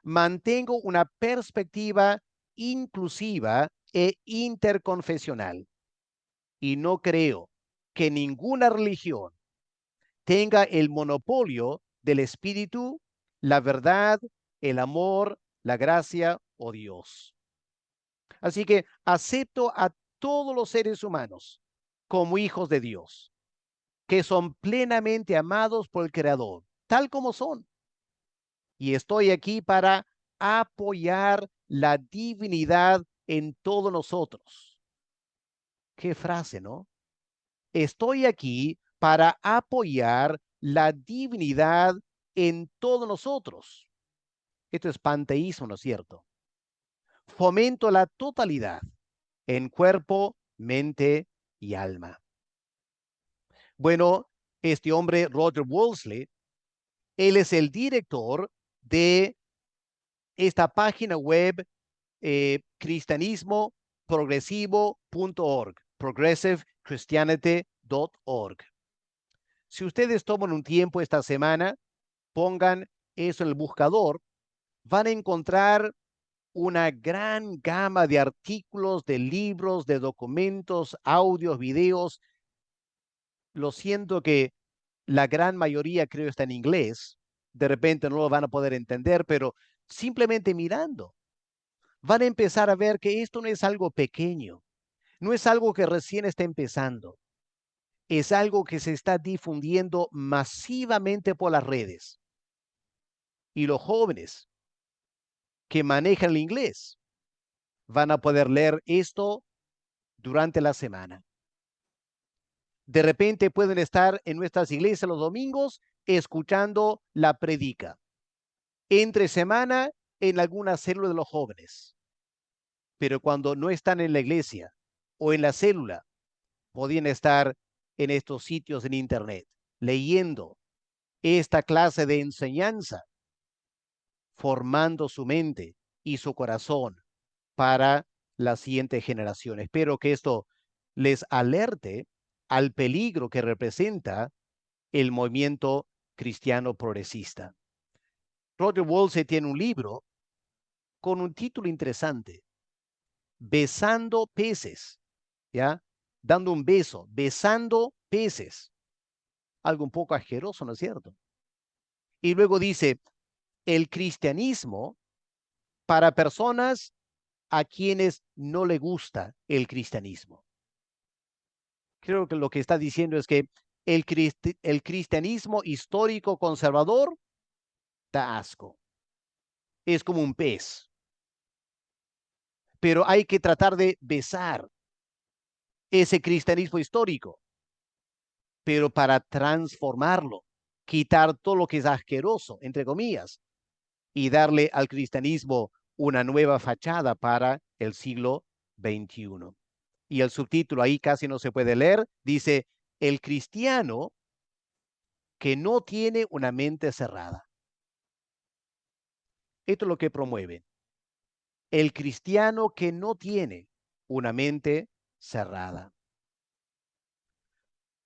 Mantengo una perspectiva inclusiva e interconfesional y no creo que ninguna religión tenga el monopolio del espíritu, la verdad, el amor, la gracia o Dios. Así que acepto a todos los seres humanos como hijos de Dios, que son plenamente amados por el Creador, tal como son. Y estoy aquí para apoyar la divinidad en todos nosotros. Qué frase, ¿no? Estoy aquí para apoyar la divinidad en todos nosotros. Esto es panteísmo, ¿no es cierto? Fomento la totalidad en cuerpo, mente y alma. Bueno, este hombre, Roger Wolsey, él es el director de esta página web cristianismoprogresivo.org, progressivechristianity.org. Si ustedes toman un tiempo esta semana, pongan eso en el buscador, van a encontrar una gran gama de artículos, de libros, de documentos, audios, videos. Lo siento que la gran mayoría creo está en inglés. De repente no lo van a poder entender, pero simplemente mirando, van a empezar a ver que esto no es algo pequeño, no es algo que recién está empezando, es algo que se está difundiendo masivamente por las redes. y los jóvenes que manejan el inglés van a poder leer esto durante la semana. De repente pueden estar en nuestras iglesias los domingos escuchando la predica. Entre semana en alguna célula de los jóvenes. Pero cuando no están en la iglesia o en la célula, podían estar en estos sitios en internet, leyendo esta clase de enseñanza, formando su mente y su corazón para la siguiente generación. Espero que esto les alerte al peligro que representa el movimiento cristiano progresista. Roger Wolsey tiene un libro con un título interesante, Besando peces, ¿ya? Dando un beso, besando peces. Algo un poco asqueroso, ¿no es cierto? Y luego dice, el cristianismo para personas a quienes no le gusta el cristianismo. Creo que lo que está diciendo es que el cristianismo histórico conservador da asco. Es como un pez. Pero hay que tratar de besar ese cristianismo histórico, pero para transformarlo, quitar todo lo que es asqueroso, entre comillas, y darle al cristianismo una nueva fachada para el siglo XXI. Y el subtítulo ahí casi no se puede leer, dice, el cristiano que no tiene una mente cerrada. Esto es lo que promueven. El cristiano que no tiene una mente cerrada.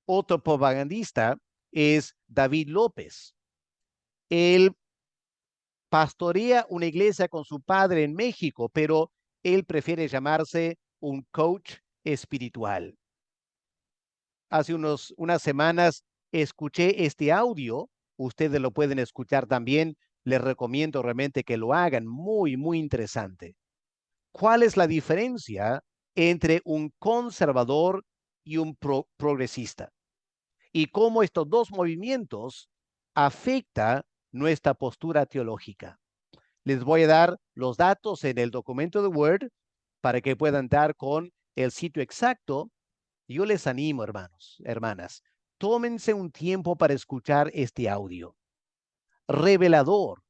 Otro propagandista es David López. Él pastorea una iglesia con su padre en México, pero él prefiere llamarse un coach espiritual. Hace unas semanas escuché este audio, ustedes lo pueden escuchar también, les recomiendo realmente que lo hagan, muy, muy interesante. ¿Cuál es la diferencia entre un conservador y un progresista? Y cómo estos dos movimientos afectan nuestra postura teológica. Les voy a dar los datos en el documento de Word para que puedan dar con el sitio exacto. Yo les animo, hermanos, hermanas, tómense un tiempo para escuchar este audio revelador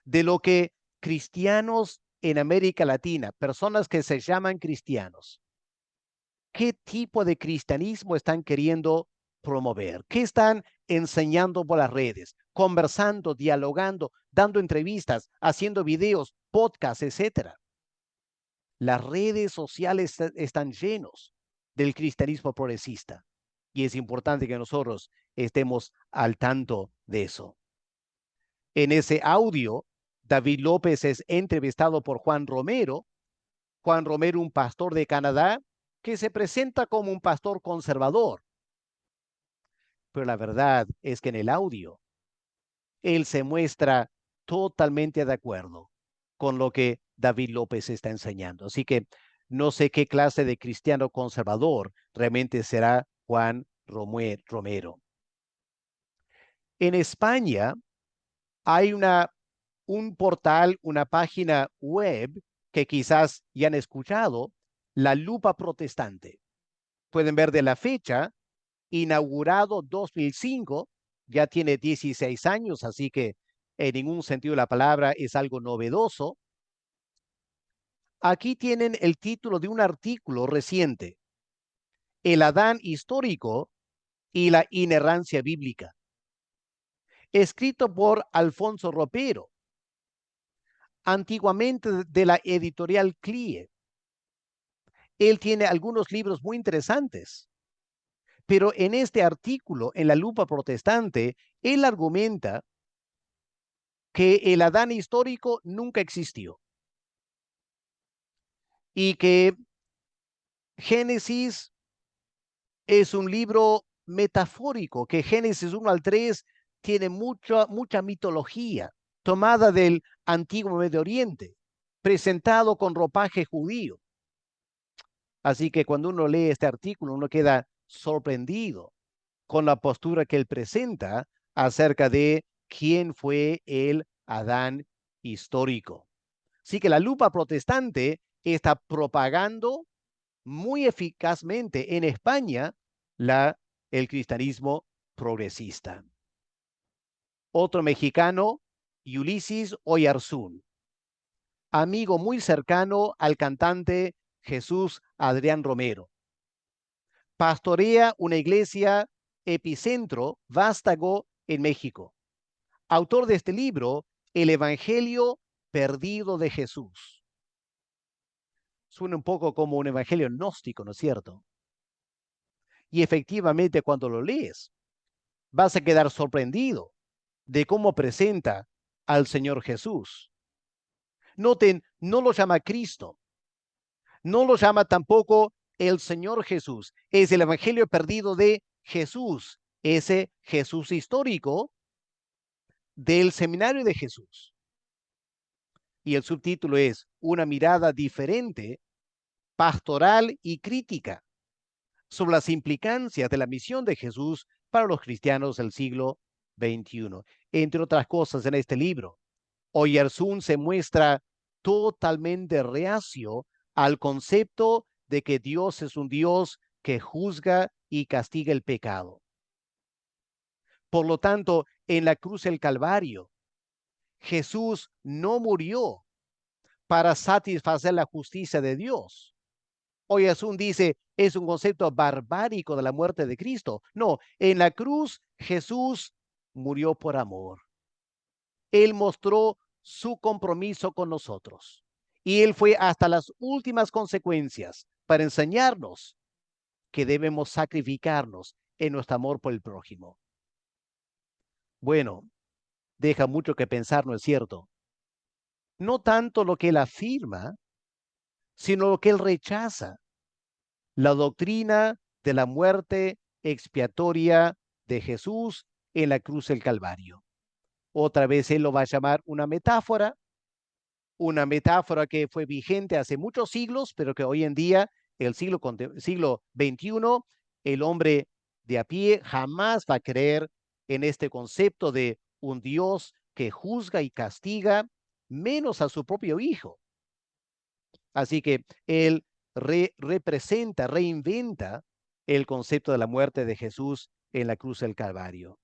de lo que cristianos en América Latina, personas que se llaman cristianos, qué tipo de cristianismo están queriendo promover, qué están enseñando por las redes, conversando, dialogando, dando entrevistas, haciendo videos, podcasts, etcétera. Las redes sociales están llenos del cristianismo progresista y es importante que nosotros estemos al tanto de eso. En ese audio, David López es entrevistado por Juan Romero, un pastor de Canadá que se presenta como un pastor conservador. Pero la verdad es que en el audio, él se muestra totalmente de acuerdo con lo que David López está enseñando. Así que no sé qué clase de cristiano conservador realmente será Juan Romero. En España hay un portal, una página web que quizás ya han escuchado, La Lupa Protestante. Pueden ver de la fecha, inaugurado 2005, ya tiene 16 años, así que en ningún sentido de la palabra es algo novedoso. Aquí tienen el título de un artículo reciente, El Adán histórico y la inerrancia bíblica, escrito por Alfonso Ropero, antiguamente de la editorial CLIE. Él tiene algunos libros muy interesantes, pero en este artículo, en La Lupa Protestante, él argumenta que el Adán histórico nunca existió y que Génesis es un libro metafórico, que Génesis 1 al 3 tiene mucha mitología tomada del antiguo Medio Oriente, presentado con ropaje judío. Así que cuando uno lee este artículo, uno queda sorprendido con la postura que él presenta acerca de quién fue el Adán histórico. Así que la lupa protestante está propagando muy eficazmente en España el cristianismo progresista. Otro mexicano, Ulises Oyarzún, amigo muy cercano al cantante Jesús Adrián Romero. Pastorea una iglesia Epicentro Vástago en México. Autor de este libro, El Evangelio Perdido de Jesús. Suena un poco como un evangelio gnóstico, ¿no es cierto? Y efectivamente, cuando lo lees, vas a quedar sorprendido de cómo presenta al Señor Jesús. Noten, no lo llama Cristo, no lo llama tampoco el Señor Jesús. Es el evangelio perdido de Jesús, ese Jesús histórico del seminario de Jesús. Y el subtítulo es Una mirada diferente, pastoral y crítica sobre las implicancias de la misión de Jesús para los cristianos del siglo XXI. Entre otras cosas, en este libro, Oyarzún se muestra totalmente reacio al concepto de que Dios es un Dios que juzga y castiga el pecado. Por lo tanto, en la cruz del Calvario, Jesús no murió para satisfacer la justicia de Dios. Oyarzún dice, es un concepto barbárico de la muerte de Cristo. No, en la cruz Jesús murió por amor. Él mostró su compromiso con nosotros. Y Él fue hasta las últimas consecuencias para enseñarnos que debemos sacrificarnos en nuestro amor por el prójimo. Bueno, deja mucho que pensar, ¿no es cierto? No tanto lo que Él afirma, sino lo que Él rechaza. La doctrina de la muerte expiatoria de Jesús en la cruz del Calvario. Otra vez Él lo va a llamar una metáfora que fue vigente hace muchos siglos, pero que hoy en día, el siglo XXI, el hombre de a pie jamás va a creer en este concepto de un Dios que juzga y castiga menos a su propio hijo. Así que él representa, reinventa el concepto de la muerte de Jesús en la cruz del Calvario.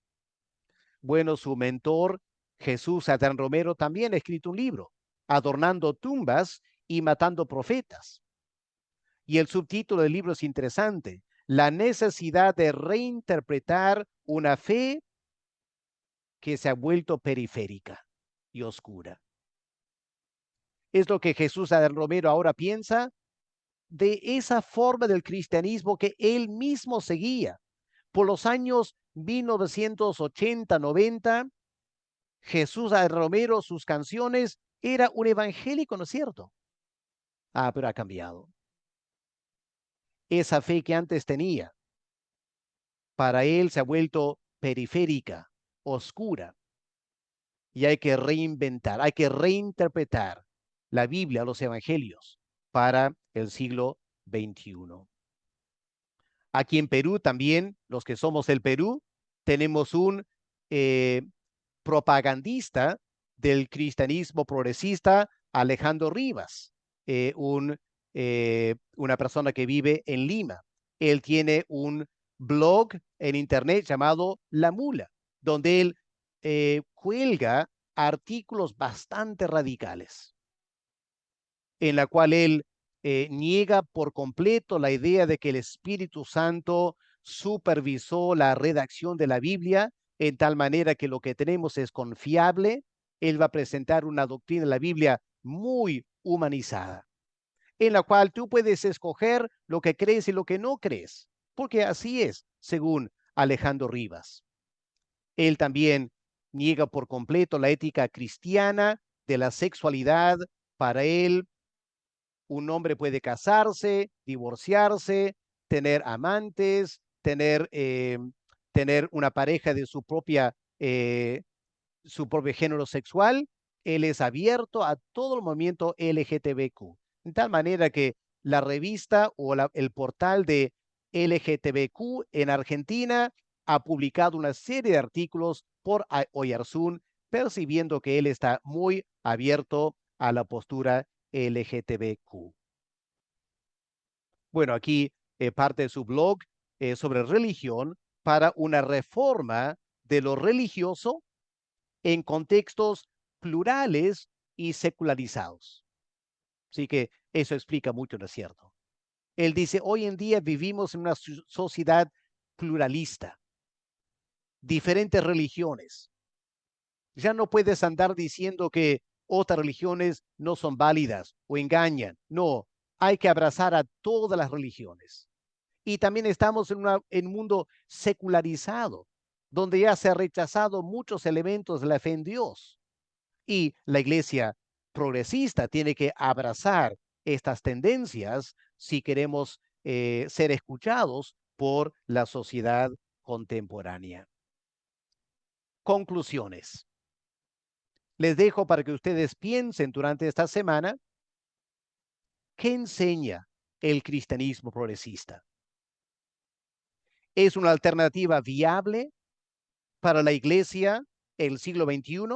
Bueno, su mentor, Jesús Adrián Romero, también ha escrito un libro, Adornando tumbas y matando profetas. Y el subtítulo del libro es interesante, la necesidad de reinterpretar una fe que se ha vuelto periférica y oscura. Es lo que Jesús Adrián Romero ahora piensa de esa forma del cristianismo que él mismo seguía. Por los años 1980, 90, Jesús Adrián Romero, sus canciones, era un evangélico, ¿no es cierto? Pero ha cambiado. Esa fe que antes tenía, para él se ha vuelto periférica, oscura. Y hay que reinventar, hay que reinterpretar la Biblia, los evangelios, para el siglo XXI. Aquí en Perú también, los que somos del Perú, tenemos un propagandista del cristianismo progresista, Alejandro Rivas, una persona que vive en Lima. Él tiene un blog en internet llamado La Mula, donde él cuelga artículos bastante radicales, en la cual él niega por completo la idea de que el Espíritu Santo supervisó la redacción de la Biblia en tal manera que lo que tenemos es confiable. Él va a presentar una doctrina de la Biblia muy humanizada, en la cual tú puedes escoger lo que crees y lo que no crees, porque así es, según Alejandro Rivas. Él también niega por completo la ética cristiana de la sexualidad. Para él, un hombre puede casarse, divorciarse, tener amantes, tener una pareja de su propio género sexual. Él es abierto a todo el movimiento LGTBQ. De tal manera que la revista o el portal de LGTBQ en Argentina ha publicado una serie de artículos por Oyarzún, percibiendo que él está muy abierto a la postura LGTBQ. Bueno, aquí parte de su blog sobre religión para una reforma de lo religioso en contextos plurales y secularizados. Así que eso explica mucho, ¿no es cierto? Él dice, hoy en día vivimos en una sociedad pluralista, diferentes religiones. Ya no puedes andar diciendo que otras religiones no son válidas o engañan. No, hay que abrazar a todas las religiones. Y también estamos en un mundo secularizado, donde ya se han rechazado muchos elementos de la fe en Dios. Y la iglesia progresista tiene que abrazar estas tendencias si queremos ser escuchados por la sociedad contemporánea. Conclusiones. Les dejo para que ustedes piensen durante esta semana qué enseña el cristianismo progresista. ¿Es una alternativa viable para la iglesia el siglo XXI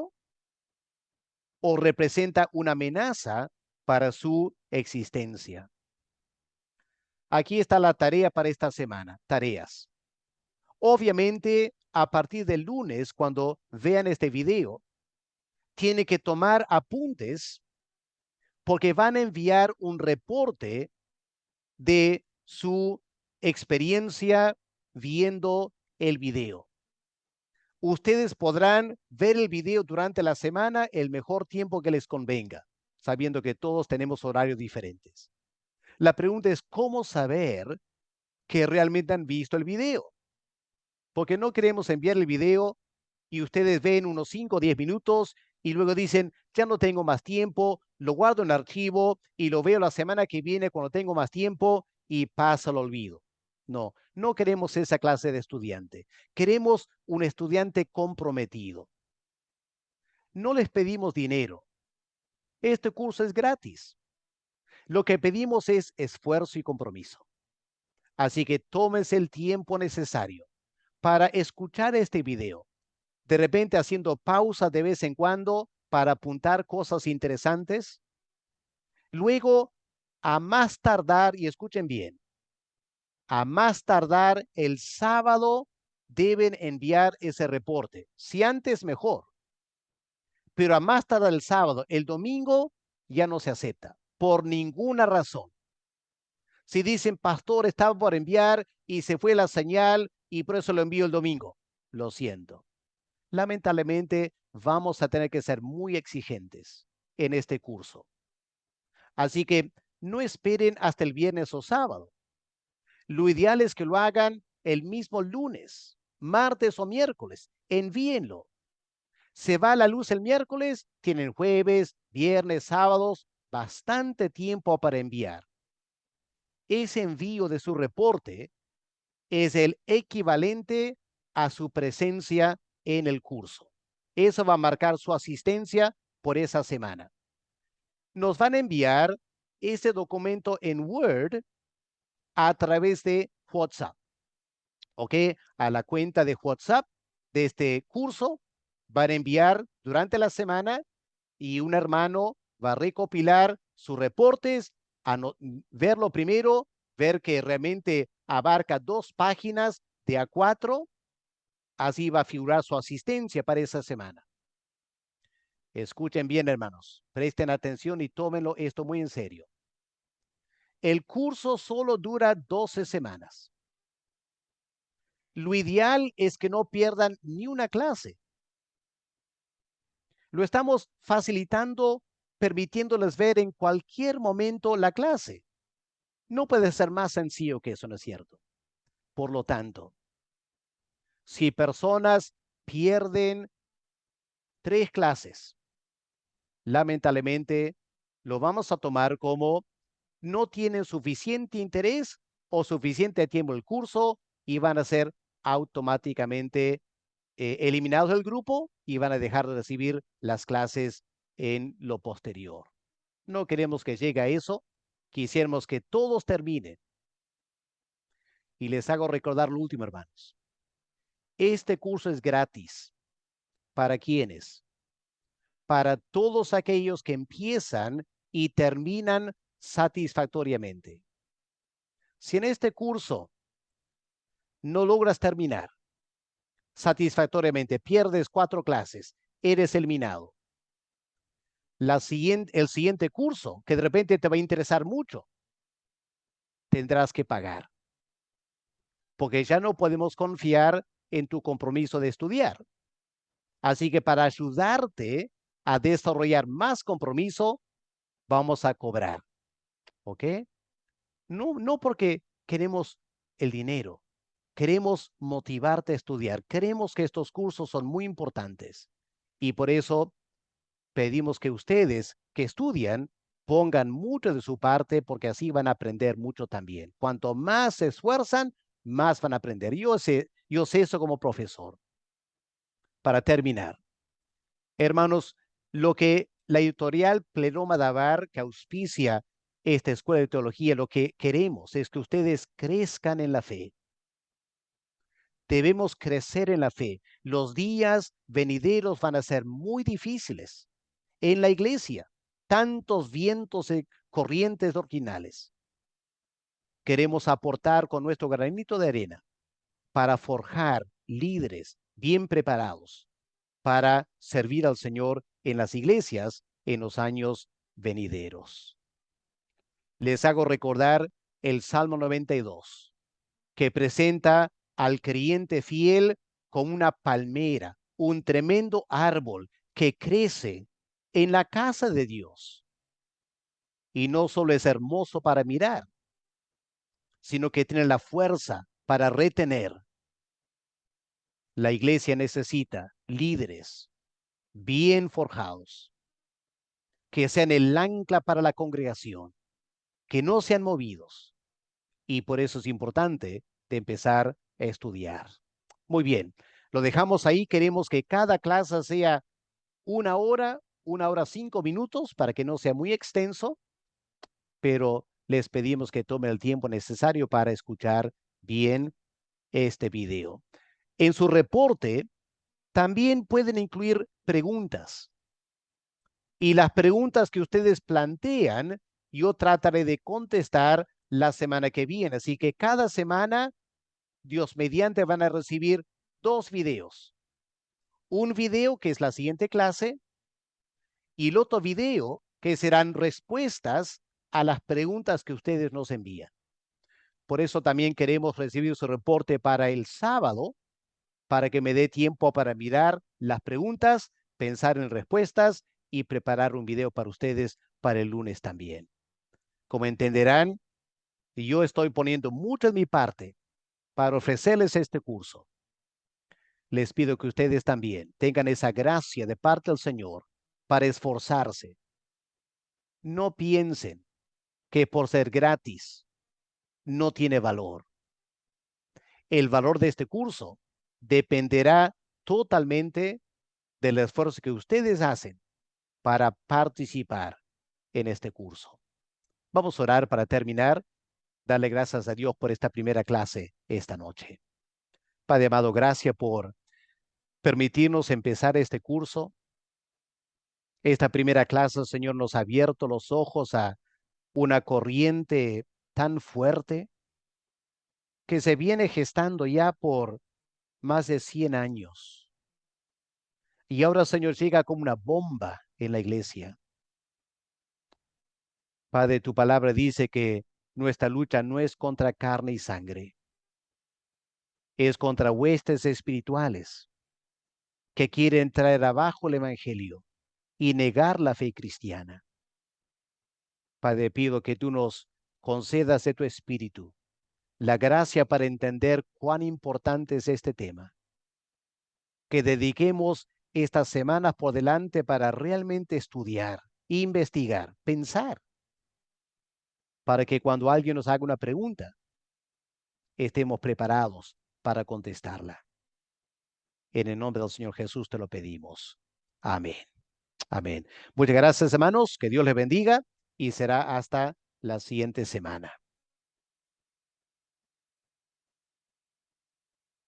o representa una amenaza para su existencia? Aquí está la tarea para esta semana. Tareas. Obviamente, a partir del lunes, cuando vean este video, tiene que tomar apuntes porque van a enviar un reporte de su experiencia viendo el video. Ustedes podrán ver el video durante la semana el mejor tiempo que les convenga, sabiendo que todos tenemos horarios diferentes. La pregunta es cómo saber que realmente han visto el video, porque no queremos enviar el video y ustedes ven unos 5 o 10 minutos y luego dicen, ya no tengo más tiempo, lo guardo en archivo y lo veo la semana que viene cuando tengo más tiempo y pasa al olvido. No, no queremos esa clase de estudiante. Queremos un estudiante comprometido. No les pedimos dinero. Este curso es gratis. Lo que pedimos es esfuerzo y compromiso. Así que tómense el tiempo necesario para escuchar este video, de repente haciendo pausa de vez en cuando para apuntar cosas interesantes. Luego, a más tardar, y escuchen bien, a más tardar el sábado deben enviar ese reporte. Si antes, mejor. Pero a más tardar el sábado, el domingo ya no se acepta, por ninguna razón. Si dicen, pastor, estaba por enviar y se fue la señal y por eso lo envío el domingo, lo siento. Lamentablemente vamos a tener que ser muy exigentes en este curso. Así que no esperen hasta el viernes o sábado. Lo ideal es que lo hagan el mismo lunes, martes o miércoles. Envíenlo. Se va la luz el miércoles, tienen jueves, viernes, sábados, bastante tiempo para enviar. Ese envío de su reporte es el equivalente a su presencia en el curso. Eso va a marcar su asistencia por esa semana. Nos van a enviar ese documento en Word a través de WhatsApp. ¿Ok? A la cuenta de WhatsApp de este curso van a enviar durante la semana y un hermano va a recopilar sus reportes, verlo primero, ver que realmente abarca 2 páginas de A4. Así va a figurar su asistencia para esa semana. Escuchen bien, hermanos. Presten atención y tómenlo esto muy en serio. El curso solo dura 12 semanas. Lo ideal es que no pierdan ni una clase. Lo estamos facilitando, permitiéndoles ver en cualquier momento la clase. No puede ser más sencillo que eso, ¿no es cierto? Por lo tanto, si personas pierden 3 clases, lamentablemente lo vamos a tomar como no tienen suficiente interés o suficiente tiempo el curso y van a ser automáticamente eliminados del grupo y van a dejar de recibir las clases en lo posterior. No queremos que llegue a eso. Quisiéramos que todos terminen. Y les hago recordar lo último, hermanos. Este curso es gratis. ¿Para quiénes? Para todos aquellos que empiezan y terminan satisfactoriamente. Si en este curso no logras terminar satisfactoriamente, pierdes 4 clases, eres eliminado. El siguiente curso, que de repente te va a interesar mucho, tendrás que pagar, porque ya no podemos confiar en tu compromiso de estudiar. Así que para ayudarte a desarrollar más compromiso, vamos a cobrar, ¿ok? No porque queremos el dinero, queremos motivarte a estudiar, queremos que estos cursos son muy importantes y por eso pedimos que ustedes que estudian pongan mucho de su parte porque así van a aprender mucho también. Cuanto más se esfuerzan, más van a aprender. Yo sé eso como profesor. Para terminar, hermanos, lo que la editorial Pleroma Davar, que auspicia esta escuela de teología, lo que queremos es que ustedes crezcan en la fe. Debemos crecer en la fe. Los días venideros van a ser muy difíciles en la iglesia. Tantos vientos y corrientes doctrinales. Queremos aportar con nuestro granito de arena para forjar líderes bien preparados para servir al Señor en las iglesias en los años venideros. Les hago recordar el Salmo 92, que presenta al creyente fiel como una palmera, un tremendo árbol que crece en la casa de Dios. Y no solo es hermoso para mirar, sino que tiene la fuerza para retener. La iglesia necesita líderes bien forjados, que sean el ancla para la congregación, que no sean movidos. Y por eso es importante de empezar a estudiar. Muy bien, lo dejamos ahí. Queremos que cada clase sea 1 hora, 5 minutos, para que no sea muy extenso, pero les pedimos que tomen el tiempo necesario para escuchar bien este video. En su reporte también pueden incluir preguntas. Y las preguntas que ustedes plantean, yo trataré de contestar la semana que viene. Así que cada semana, Dios mediante, van a recibir 2 videos. Un video que es la siguiente clase y el otro video que serán respuestas a las preguntas que ustedes nos envían. Por eso también queremos recibir su reporte para el sábado, para que me dé tiempo para mirar las preguntas, pensar en respuestas y preparar un video para ustedes para el lunes también. Como entenderán, yo estoy poniendo mucho de mi parte para ofrecerles este curso. Les pido que ustedes también tengan esa gracia de parte del Señor para esforzarse. No piensen que por ser gratis no tiene valor. El valor de este curso dependerá totalmente del esfuerzo que ustedes hacen para participar en este curso. Vamos a orar para terminar. Darle gracias a Dios por esta primera clase esta noche. Padre amado, gracias por permitirnos empezar este curso. Esta primera clase, Señor, nos ha abierto los ojos a una corriente tan fuerte que se viene gestando ya por más de 100 años. Y ahora, Señor, llega como una bomba en la iglesia. Padre, tu palabra dice que nuestra lucha no es contra carne y sangre, es contra huestes espirituales que quieren traer abajo el evangelio y negar la fe cristiana. Padre, pido que tú nos concedas de tu espíritu la gracia para entender cuán importante es este tema, que dediquemos estas semanas por delante para realmente estudiar, investigar, pensar, para que cuando alguien nos haga una pregunta, estemos preparados para contestarla. En el nombre del Señor Jesús te lo pedimos. Amén. Amén. Muchas gracias, hermanos. Que Dios les bendiga y será hasta la siguiente semana.